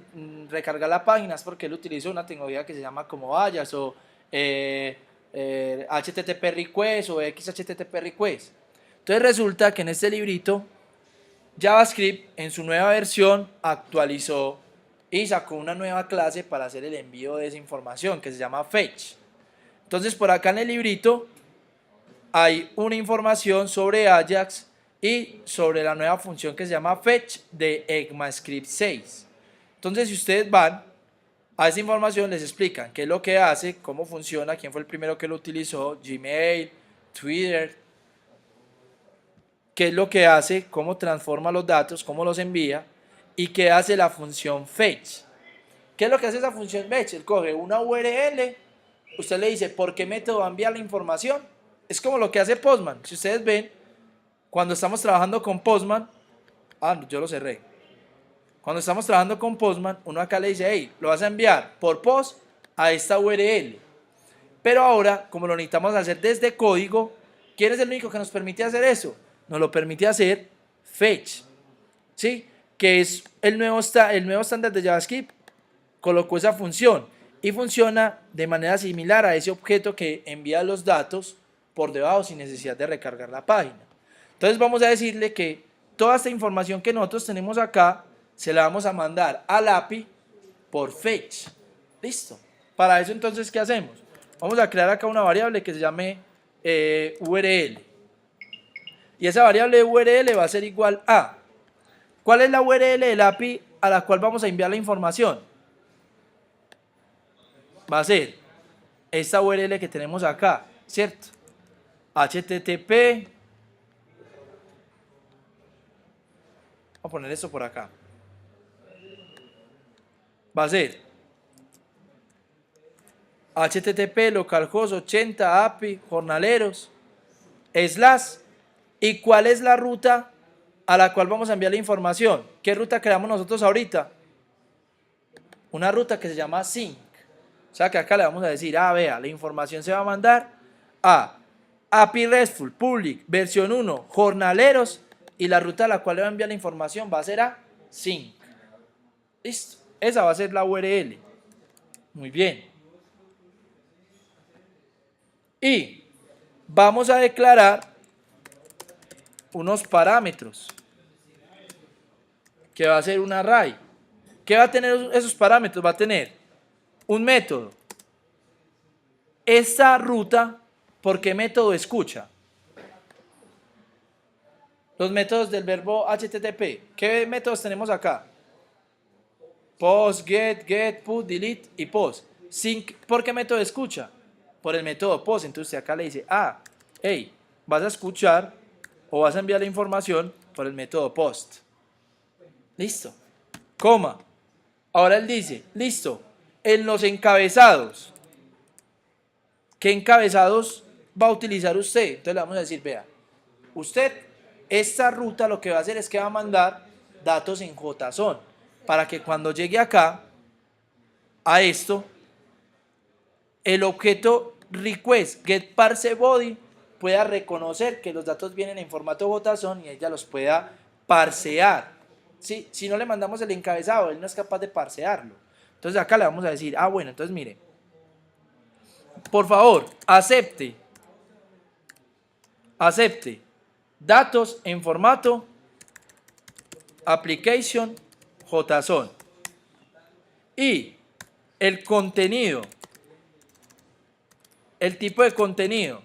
[SPEAKER 1] recargar la página, es porque él utiliza una tecnología que se llama como Ajax o HTTP request o XHTTP request. Entonces resulta que en este librito JavaScript en su nueva versión actualizó y sacó una nueva clase para hacer el envío de esa información que se llama fetch. Entonces por acá en el librito hay una información sobre Ajax y sobre la nueva función que se llama fetch de ECMAScript 6. Entonces si ustedes van a esa información les explican qué es lo que hace, cómo funciona, quién fue el primero que lo utilizó, Gmail, Twitter, qué es lo que hace, cómo transforma los datos, cómo los envía y qué hace la función fetch. ¿Qué es lo que hace esa función fetch? Él coge una URL, usted le dice por qué método va a enviar la información. Es como lo que hace Postman. Si ustedes ven, cuando estamos trabajando con Postman, yo lo cerré. Cuando estamos trabajando con Postman, uno acá le dice, hey, lo vas a enviar por post a esta URL. Pero ahora, como lo necesitamos hacer desde código, ¿quién es el único que nos permite hacer eso? Nos lo permite hacer fetch, ¿sí? Que es el nuevo estándar de JavaScript. Colocó esa función y funciona de manera similar a ese objeto que envía los datos por debajo sin necesidad de recargar la página. Entonces vamos a decirle que toda esta información que nosotros tenemos acá se la vamos a mandar al API por fetch. Listo. Para eso entonces, ¿qué hacemos? Vamos a crear acá una variable que se llame URL. Y esa variable URL va a ser igual a... ¿Cuál es la URL del API a la cual vamos a enviar la información? Va a ser esta URL que tenemos acá, ¿cierto? HTTP. Vamos a poner esto por acá. Va a ser HTTP localhost 80 API jornaleros slash. ¿Y cuál es la ruta a la cual vamos a enviar la información? ¿Qué ruta creamos nosotros ahorita? Una ruta que se llama sync. O sea que acá le vamos a decir, vea, la información se va a mandar a API RESTful public versión 1 jornaleros y la ruta a la cual le va a enviar la información va a ser a sync. Listo. Esa va a ser la URL. Muy bien. Y vamos a declarar unos parámetros que va a ser un array. ¿Qué va a tener esos parámetros? Va a tener un método. Esta ruta, ¿por qué método escucha? Los métodos del verbo HTTP. ¿Qué métodos tenemos acá? Post, get, put, delete y post. ¿Por qué método escucha? Por el método post. Entonces acá le dice, hey, vas a escuchar o vas a enviar la información por el método post. Listo. Coma. Ahora él dice, listo, en los encabezados. ¿Qué encabezados va a utilizar usted? Entonces le vamos a decir, vea, usted, esta ruta lo que va a hacer es que va a mandar datos en JSON para que cuando llegue acá, a esto, el objeto request get parse body pueda reconocer que los datos vienen en formato JSON y ella los pueda parsear. ¿Sí? Si no le mandamos el encabezado, él no es capaz de parsearlo. Entonces acá le vamos a decir, bueno, entonces mire, por favor, acepte datos en formato application JSON y el contenido, el tipo de contenido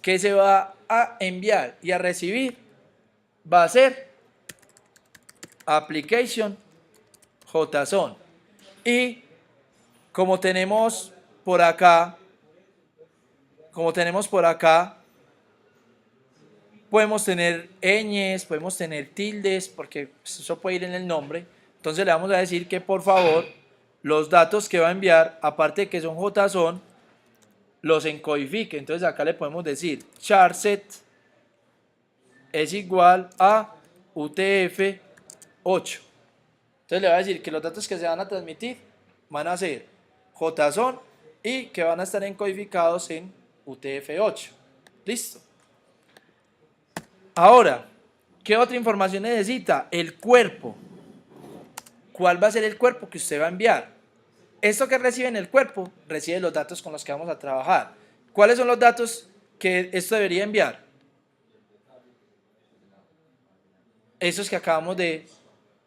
[SPEAKER 1] que se va a enviar y a recibir va a ser application JSON. Y como tenemos por acá, podemos tener ñes, podemos tener tildes, porque eso puede ir en el nombre. Entonces le vamos a decir que por favor los datos que va a enviar, aparte de que son JSON, los encodifique. Entonces acá le podemos decir charset es igual a UTF-8. Entonces le va a decir que los datos que se van a transmitir van a ser JSON y que van a estar encodificados en UTF-8. Listo. Ahora, ¿qué otra información necesita? El cuerpo. ¿Cuál va a ser el cuerpo que usted va a enviar? Esto que recibe en el cuerpo, recibe los datos con los que vamos a trabajar. ¿Cuáles son los datos que esto debería enviar? Esos que acabamos de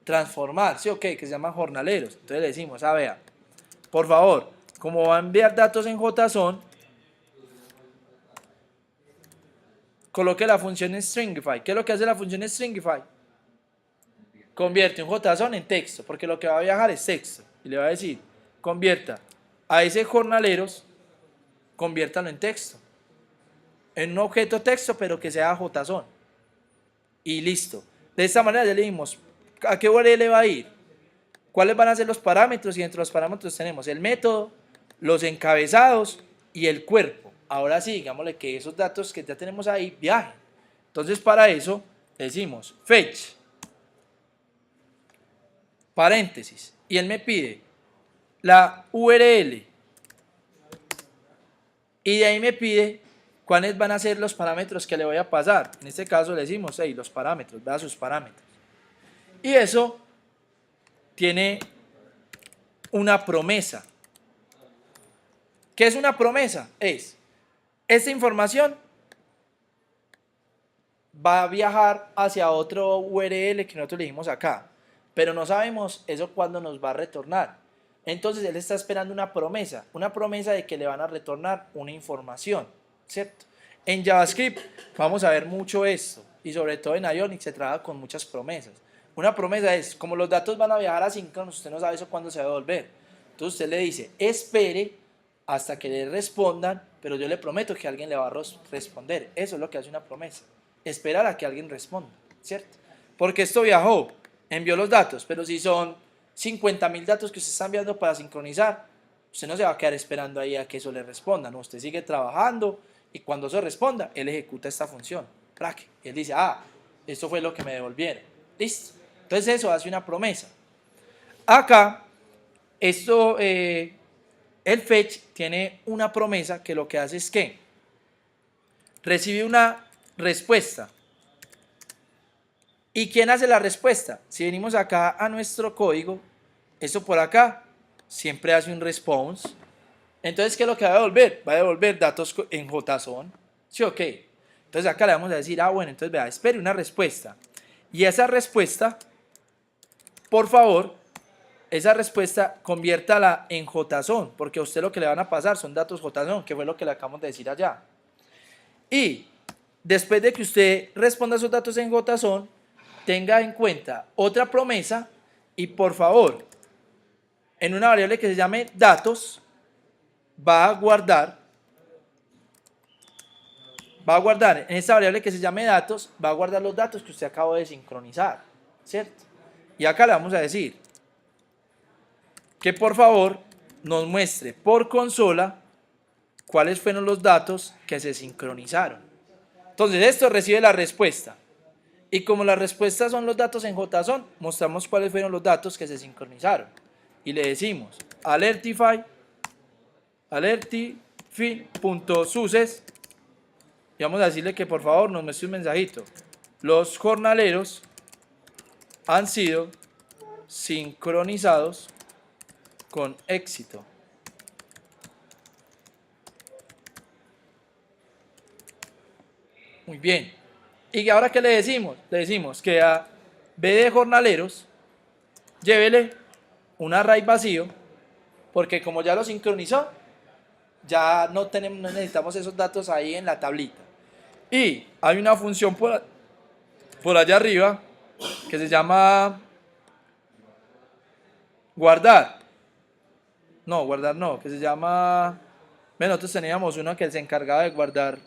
[SPEAKER 1] transformar, ¿sí o qué? Que se llaman jornaleros. Entonces le decimos, vea, por favor, como va a enviar datos en JSON, coloque la función stringify. ¿Qué es lo que hace la función stringify? Convierte un JSON en texto, porque lo que va a viajar es texto. Y le va a decir, convierta a ese jornaleros, conviértalo en texto. En un objeto texto, pero que sea JSON. Y listo. De esta manera ya le dimos, ¿a qué URL va a ir? ¿Cuáles van a ser los parámetros? Y entre los parámetros tenemos el método, los encabezados y el cuerpo. Ahora sí, digámosle que esos datos que ya tenemos ahí viajen. Entonces para eso decimos fetch, paréntesis, y él me pide la URL y de ahí me pide cuáles van a ser los parámetros que le voy a pasar. En este caso le decimos, los parámetros, vea sus parámetros. Y eso tiene una promesa. ¿Qué es una promesa? Esta información va a viajar hacia otro URL que nosotros le dijimos acá, pero no sabemos eso cuándo nos va a retornar. Entonces él está esperando una promesa de que le van a retornar una información, ¿cierto? En JavaScript vamos a ver mucho esto, y sobre todo en Ionic se trabaja con muchas promesas. Una promesa es, como los datos van a viajar asíncronos, usted no sabe eso cuándo se va a devolver. Entonces usted le dice, espere hasta que le respondan, pero yo le prometo que alguien le va a responder. Eso es lo que hace una promesa, esperar a que alguien responda, ¿cierto? Porque esto viajó, envió los datos, pero si son 50.000 datos que usted está enviando para sincronizar, usted no se va a quedar esperando ahí a que eso le responda, no, usted sigue trabajando y cuando eso responda, él ejecuta esta función, y él dice, esto fue lo que me devolvieron, listo. Entonces eso hace una promesa. Acá, esto, el fetch tiene una promesa que lo que hace es que recibe una respuesta. ¿Y quién hace la respuesta? Si venimos acá a nuestro código, esto por acá siempre hace un response. Entonces, ¿qué es lo que va a devolver? Va a devolver datos en JSON. ¿Sí o qué? Entonces acá le vamos a decir, bueno, entonces vea, espere una respuesta. Y esa respuesta, por favor, esa respuesta conviértala en JSON, porque a usted lo que le van a pasar son datos JSON, que fue lo que le acabamos de decir allá. Y después de que usted responda esos datos en JSON, tenga en cuenta otra promesa y por favor, en una variable que se llame datos, va a guardar en esta variable que se llame datos, va a guardar los datos que usted acabó de sincronizar, ¿cierto? Y acá le vamos a decir que por favor nos muestre por consola cuáles fueron los datos que se sincronizaron. Entonces esto recibe la respuesta. Y como las respuestas son los datos en JSON, mostramos cuáles fueron los datos que se sincronizaron. Y le decimos alertify.success y vamos a decirle que por favor nos muestre un mensajito. Los jornaleros han sido sincronizados con éxito. Muy bien. ¿Y ahora qué le decimos? Le decimos que a B de jornaleros, llévele un array vacío, porque como ya lo sincronizó, ya no necesitamos esos datos ahí en la tablita. Y hay una función por allá arriba que se llama guardar. No, guardar no, que se llama... Bueno, nosotros teníamos uno que se encargaba de guardar.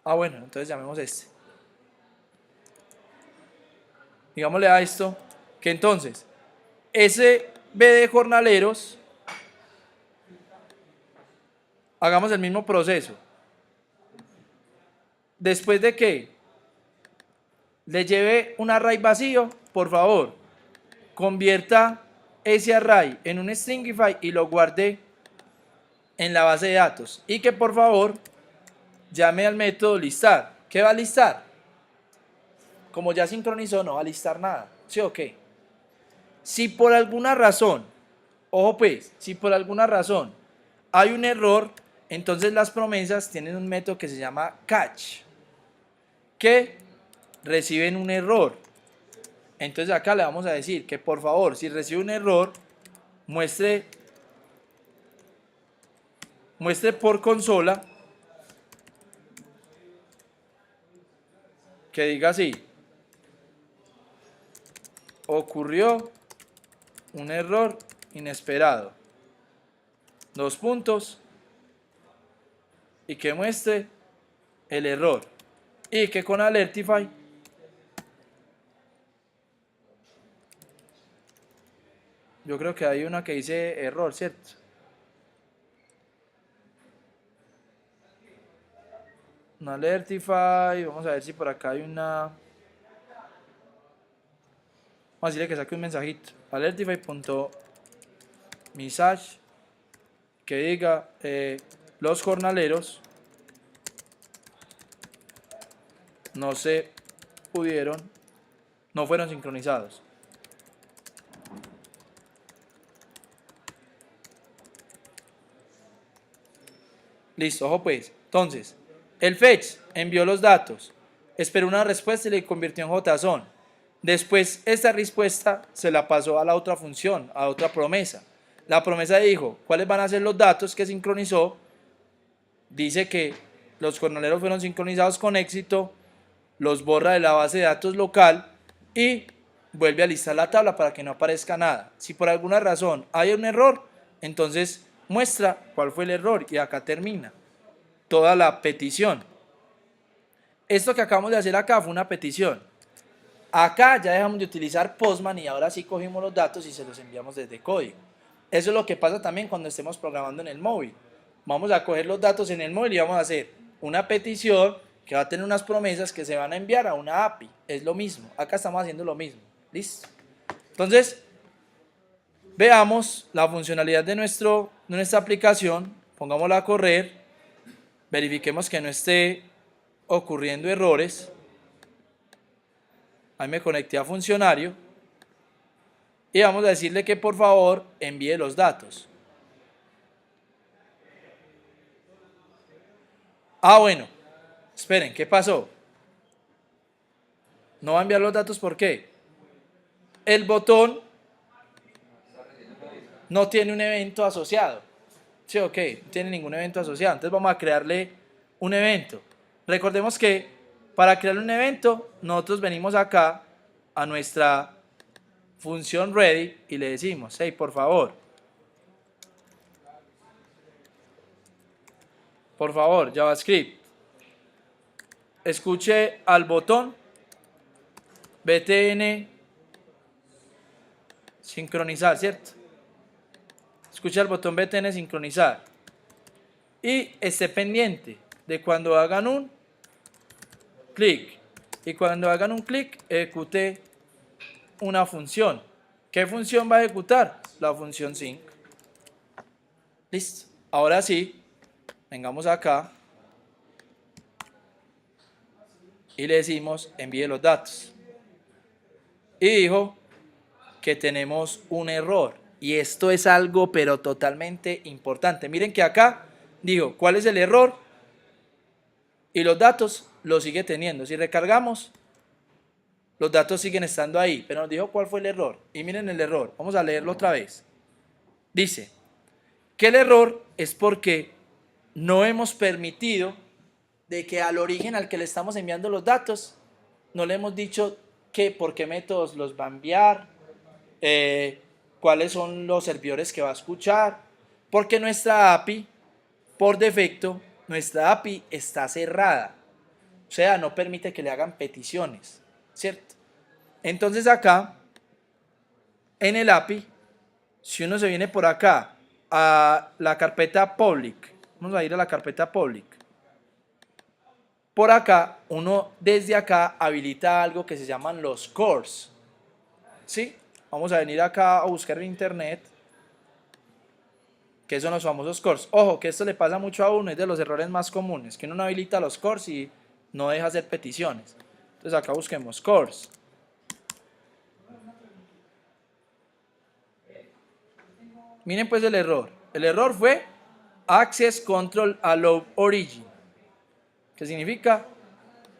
[SPEAKER 1] Bueno, entonces llamemos este. Digámosle a esto que entonces ese B de jornaleros, hagamos el mismo proceso. Después de que le lleve un array vacío, por favor, convierta ese array en un stringify y lo guarde en la base de datos. Y que por favor llame al método listar. ¿Qué va a listar? Como ya sincronizó, no va a listar nada. ¿Sí o qué? Si por alguna razón, ojo pues, si por alguna razón hay un error, entonces las promesas tienen un método que se llama catch, que reciben un error. Entonces acá le vamos a decir que por favor, si recibe un error, muestre por consola que diga así: ocurrió un error inesperado, dos puntos, y que muestre el error, y que con Alertify yo creo que hay una que dice error, ¿cierto? Un Alertify, vamos a ver si por acá hay una. Vamos a decirle que saque un mensajito. Alertify.message que diga los jornaleros no fueron sincronizados. Listo, ojo pues. Entonces, el fetch envió los datos, esperó una respuesta y le convirtió en JSON. Después, esta respuesta se la pasó a la otra función, a otra promesa. La promesa dijo cuáles van a ser los datos que sincronizó. Dice que los jornaleros fueron sincronizados con éxito, los borra de la base de datos local y vuelve a listar la tabla para que no aparezca nada. Si por alguna razón hay un error, entonces muestra cuál fue el error y acá termina toda la petición. Esto que acabamos de hacer acá fue una petición. Acá ya dejamos de utilizar Postman y ahora sí cogimos los datos y se los enviamos desde código. Eso es lo que pasa también cuando estemos programando en el móvil. Vamos a coger los datos en el móvil y vamos a hacer una petición que va a tener unas promesas que se van a enviar a una API. Es lo mismo. Acá estamos haciendo lo mismo. ¿Listo? Entonces, veamos la funcionalidad de nuestra aplicación. Pongámosla a correr. Verifiquemos que no esté ocurriendo errores. Ahí me conecté a funcionario y vamos a decirle que por favor envíe los datos. Ah, bueno, esperen, ¿qué pasó? No va a enviar los datos, ¿por qué? El botón no tiene un evento asociado. Sí, ok, no tiene ningún evento asociado. Entonces vamos a crearle un evento. Recordemos que para crear un evento, nosotros venimos acá a nuestra función ready y le decimos, hey, por favor, JavaScript, escuche al botón btn sincronizar, ¿cierto? Escuche al botón btn sincronizar y esté pendiente de cuando hagan un clic, y cuando hagan un clic ejecute una función. ¿Qué función va a ejecutar? La función sync. Listo. Ahora sí, vengamos acá y le decimos envíe los datos. Y dijo que tenemos un error. Y esto es algo pero totalmente importante. Miren que acá dijo cuál es el error y los datos los sigue teniendo. Si recargamos, los datos siguen estando ahí, pero nos dijo cuál fue el error. Y miren el error, vamos a leerlo otra vez. Dice que el error es porque no hemos permitido de que al origen al que le estamos enviando los datos, no le hemos dicho por qué métodos los va a enviar, cuáles son los servidores que va a escuchar, porque nuestra API, por defecto, nuestra API está cerrada, o sea, no permite que le hagan peticiones, ¿cierto? Entonces acá, en el API, si uno se viene por acá a la carpeta public, vamos a ir a la carpeta public, por acá, uno desde acá habilita algo que se llaman los cores, ¿sí? Vamos a venir acá a buscar en internet qué son los famosos cores. Ojo, que esto le pasa mucho a uno, es de los errores más comunes, que uno no habilita los cores y no deja hacer peticiones. Entonces acá busquemos cores. Miren pues el error. El error fue Access Control Allow Origin, que significa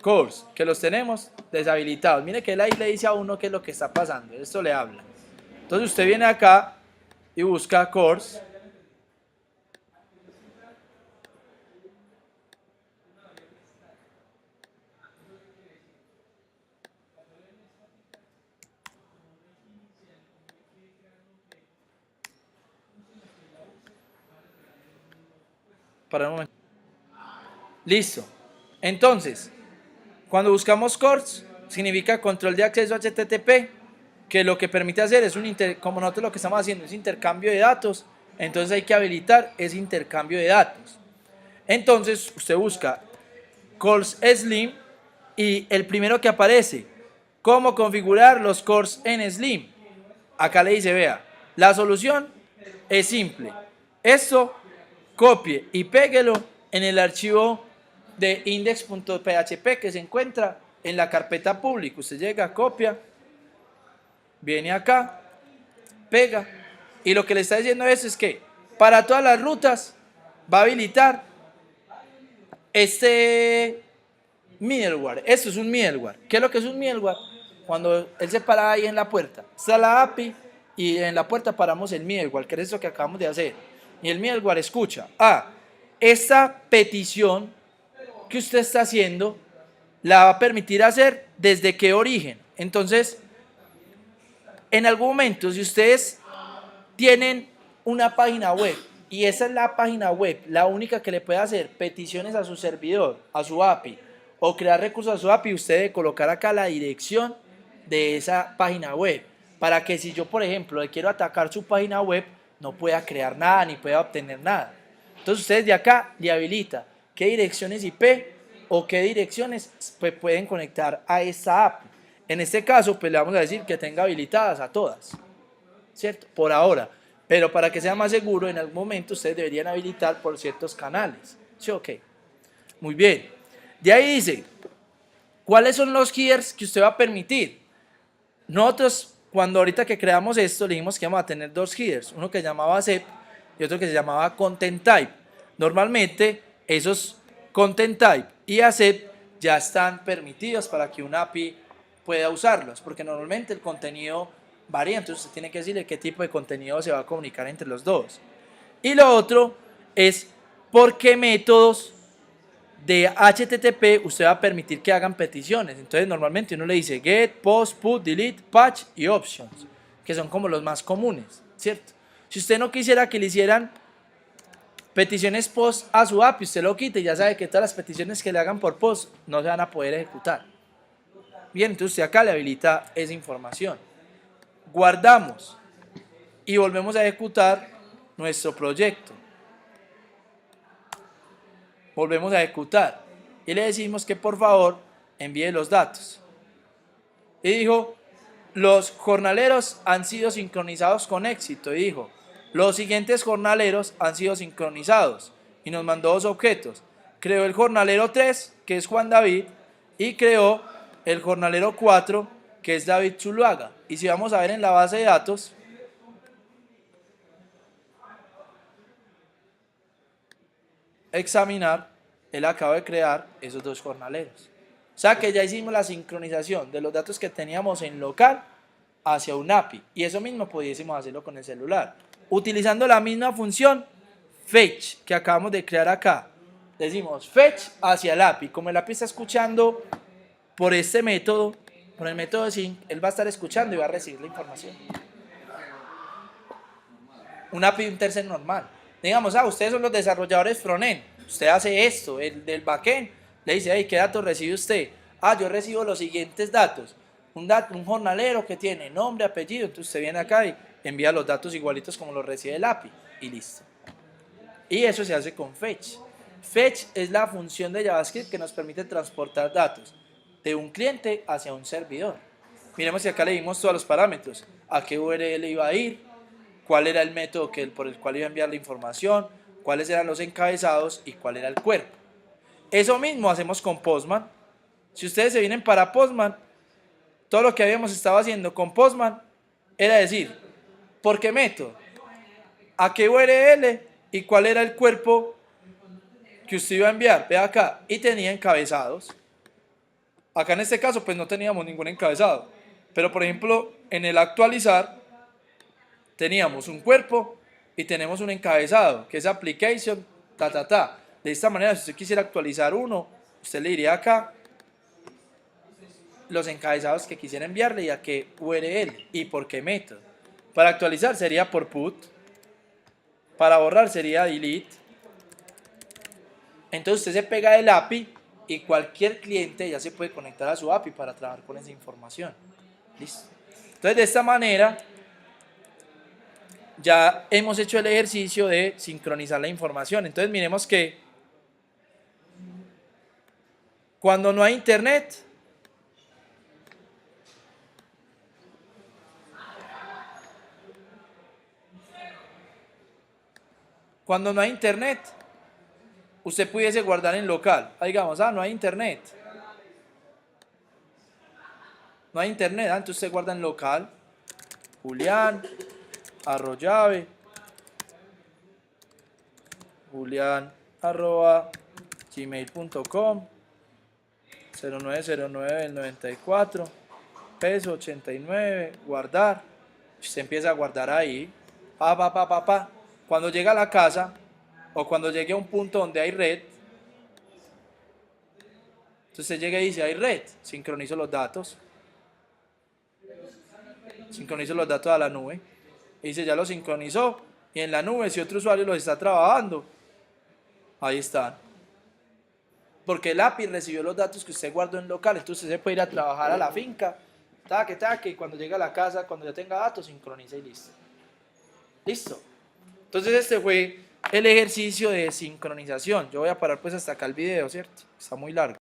[SPEAKER 1] cores, que los tenemos deshabilitados. Mire que él ahí le dice a uno qué es lo que está pasando. Esto le habla. Entonces usted viene acá y busca cores. Para un momento. Listo. Entonces, cuando buscamos cores, significa control de acceso HTTP, que lo que permite hacer es como nosotros lo que estamos haciendo es intercambio de datos, entonces hay que habilitar ese intercambio de datos. Entonces, usted busca cores Slim y el primero que aparece, cómo configurar los cores en Slim. Acá le dice, vea, la solución es simple. Esto, copie y péguelo en el archivo de index.php que se encuentra en la carpeta pública. Usted llega, copia, viene acá, pega, y lo que le está diciendo es que para todas las rutas va a habilitar este middleware. Esto es un middleware. ¿Qué es lo que es un middleware? Cuando él se para ahí en la puerta, está la API y en la puerta paramos el middleware, que es eso que acabamos de hacer. Y el middleware escucha, esta petición que usted está haciendo la va a permitir hacer desde qué origen. Entonces, en algún momento, si ustedes tienen una página web y esa es la página web, la única que le puede hacer peticiones a su servidor, a su API, o crear recursos a su API, usted debe colocar acá la dirección de esa página web, para que si yo, por ejemplo, le quiero atacar su página web, no pueda crear nada ni pueda obtener nada. Entonces ustedes de acá le habilita qué direcciones IP o qué direcciones pues, pueden conectar a esta API. En este caso, pues le vamos a decir que tenga habilitadas a todas, ¿cierto? Por ahora. Pero para que sea más seguro, en algún momento ustedes deberían habilitar por ciertos canales. ¿Sí? Ok. Muy bien. De ahí dice, ¿cuáles son los headers que usted va a permitir? Nosotros, cuando ahorita que creamos esto, le dijimos que íbamos a tener dos headers, uno que se llamaba ZEP y otro que se llamaba Content Type. Normalmente, esos Content Type y ACEP ya están permitidos para que una API pueda usarlos, porque normalmente el contenido varía, entonces usted tiene que decirle qué tipo de contenido se va a comunicar entre los dos. Y lo otro es por qué métodos de HTTP usted va a permitir que hagan peticiones. Entonces normalmente uno le dice get, post, put, delete, patch y options, que son como los más comunes, ¿cierto? Si usted no quisiera que le hicieran peticiones post a su API, usted lo quita y ya sabe que todas las peticiones que le hagan por post no se van a poder ejecutar. Bien, entonces usted acá le habilita esa información. Guardamos y volvemos a ejecutar nuestro proyecto. Volvemos a ejecutar y le decimos que por favor envíe los datos. Y dijo, los jornaleros han sido sincronizados con éxito. Y dijo, los siguientes jornaleros han sido sincronizados. Y nos mandó dos objetos. Creó el jornalero 3, que es Juan David, y creó el jornalero 4, que es David Zuluaga. Y si vamos a ver en la base de datos, examinar, él acaba de crear esos dos jornaleros. O sea que ya hicimos la sincronización de los datos que teníamos en local hacia un API. Y eso mismo pudiésemos hacerlo con el celular. Utilizando la misma función fetch que acabamos de crear acá. Decimos fetch hacia el API. Como el API está escuchando por este método, por el método de sync, él va a estar escuchando y va a recibir la información. Un API de un tercero normal. Digamos, ustedes son los desarrolladores frontend. Usted hace esto, el del backend. Le dice, hey, ¿qué datos recibe usted? Yo recibo los siguientes datos. Un jornalero que tiene nombre, apellido. Entonces usted viene acá y envía los datos igualitos como los recibe el API. Y listo. Y eso se hace con fetch. Fetch es la función de JavaScript que nos permite transportar datos de un cliente hacia un servidor. Miremos que acá le dimos todos los parámetros. A qué URL iba a ir, cuál era el método por el cual iba a enviar la información, cuáles eran los encabezados y cuál era el cuerpo. Eso mismo hacemos con Postman. Si ustedes se vienen para Postman, todo lo que habíamos estado haciendo con Postman era decir, ¿por qué método? ¿A qué URL? ¿Y cuál era el cuerpo que usted iba a enviar? Ve acá. Y tenía encabezados. Acá en este caso pues no teníamos ningún encabezado. Pero por ejemplo, en el actualizar teníamos un cuerpo y tenemos un encabezado, que es application, De esta manera, si usted quisiera actualizar uno, usted le diría acá los encabezados que quisiera enviarle y a qué URL y por qué método. Para actualizar sería por put, para borrar sería delete. Entonces usted se pega del API y cualquier cliente ya se puede conectar a su API para trabajar con esa información. ¿Listo? Entonces de esta manera ya hemos hecho el ejercicio de sincronizar la información. Entonces miremos que cuando no hay internet, usted pudiese guardar en local. Digamos, no hay internet. No hay internet, entonces usted guarda en local. Julián, arrollave. Julián@gmail.com 0909 del 94 peso 89 guardar. Usted empieza a guardar ahí. Cuando llega a la casa o cuando llegue a un punto donde hay red, entonces usted llega y dice hay red, sincronizo los datos a la nube y dice ya lo sincronizó y en la nube si otro usuario los está trabajando, ahí están, porque el API recibió los datos que usted guardó en local, entonces usted se puede ir a trabajar a la finca, y cuando llega a la casa, cuando ya tenga datos, sincroniza y listo. Entonces este fue el ejercicio de sincronización. Yo voy a parar pues hasta acá el video, ¿cierto? Está muy largo.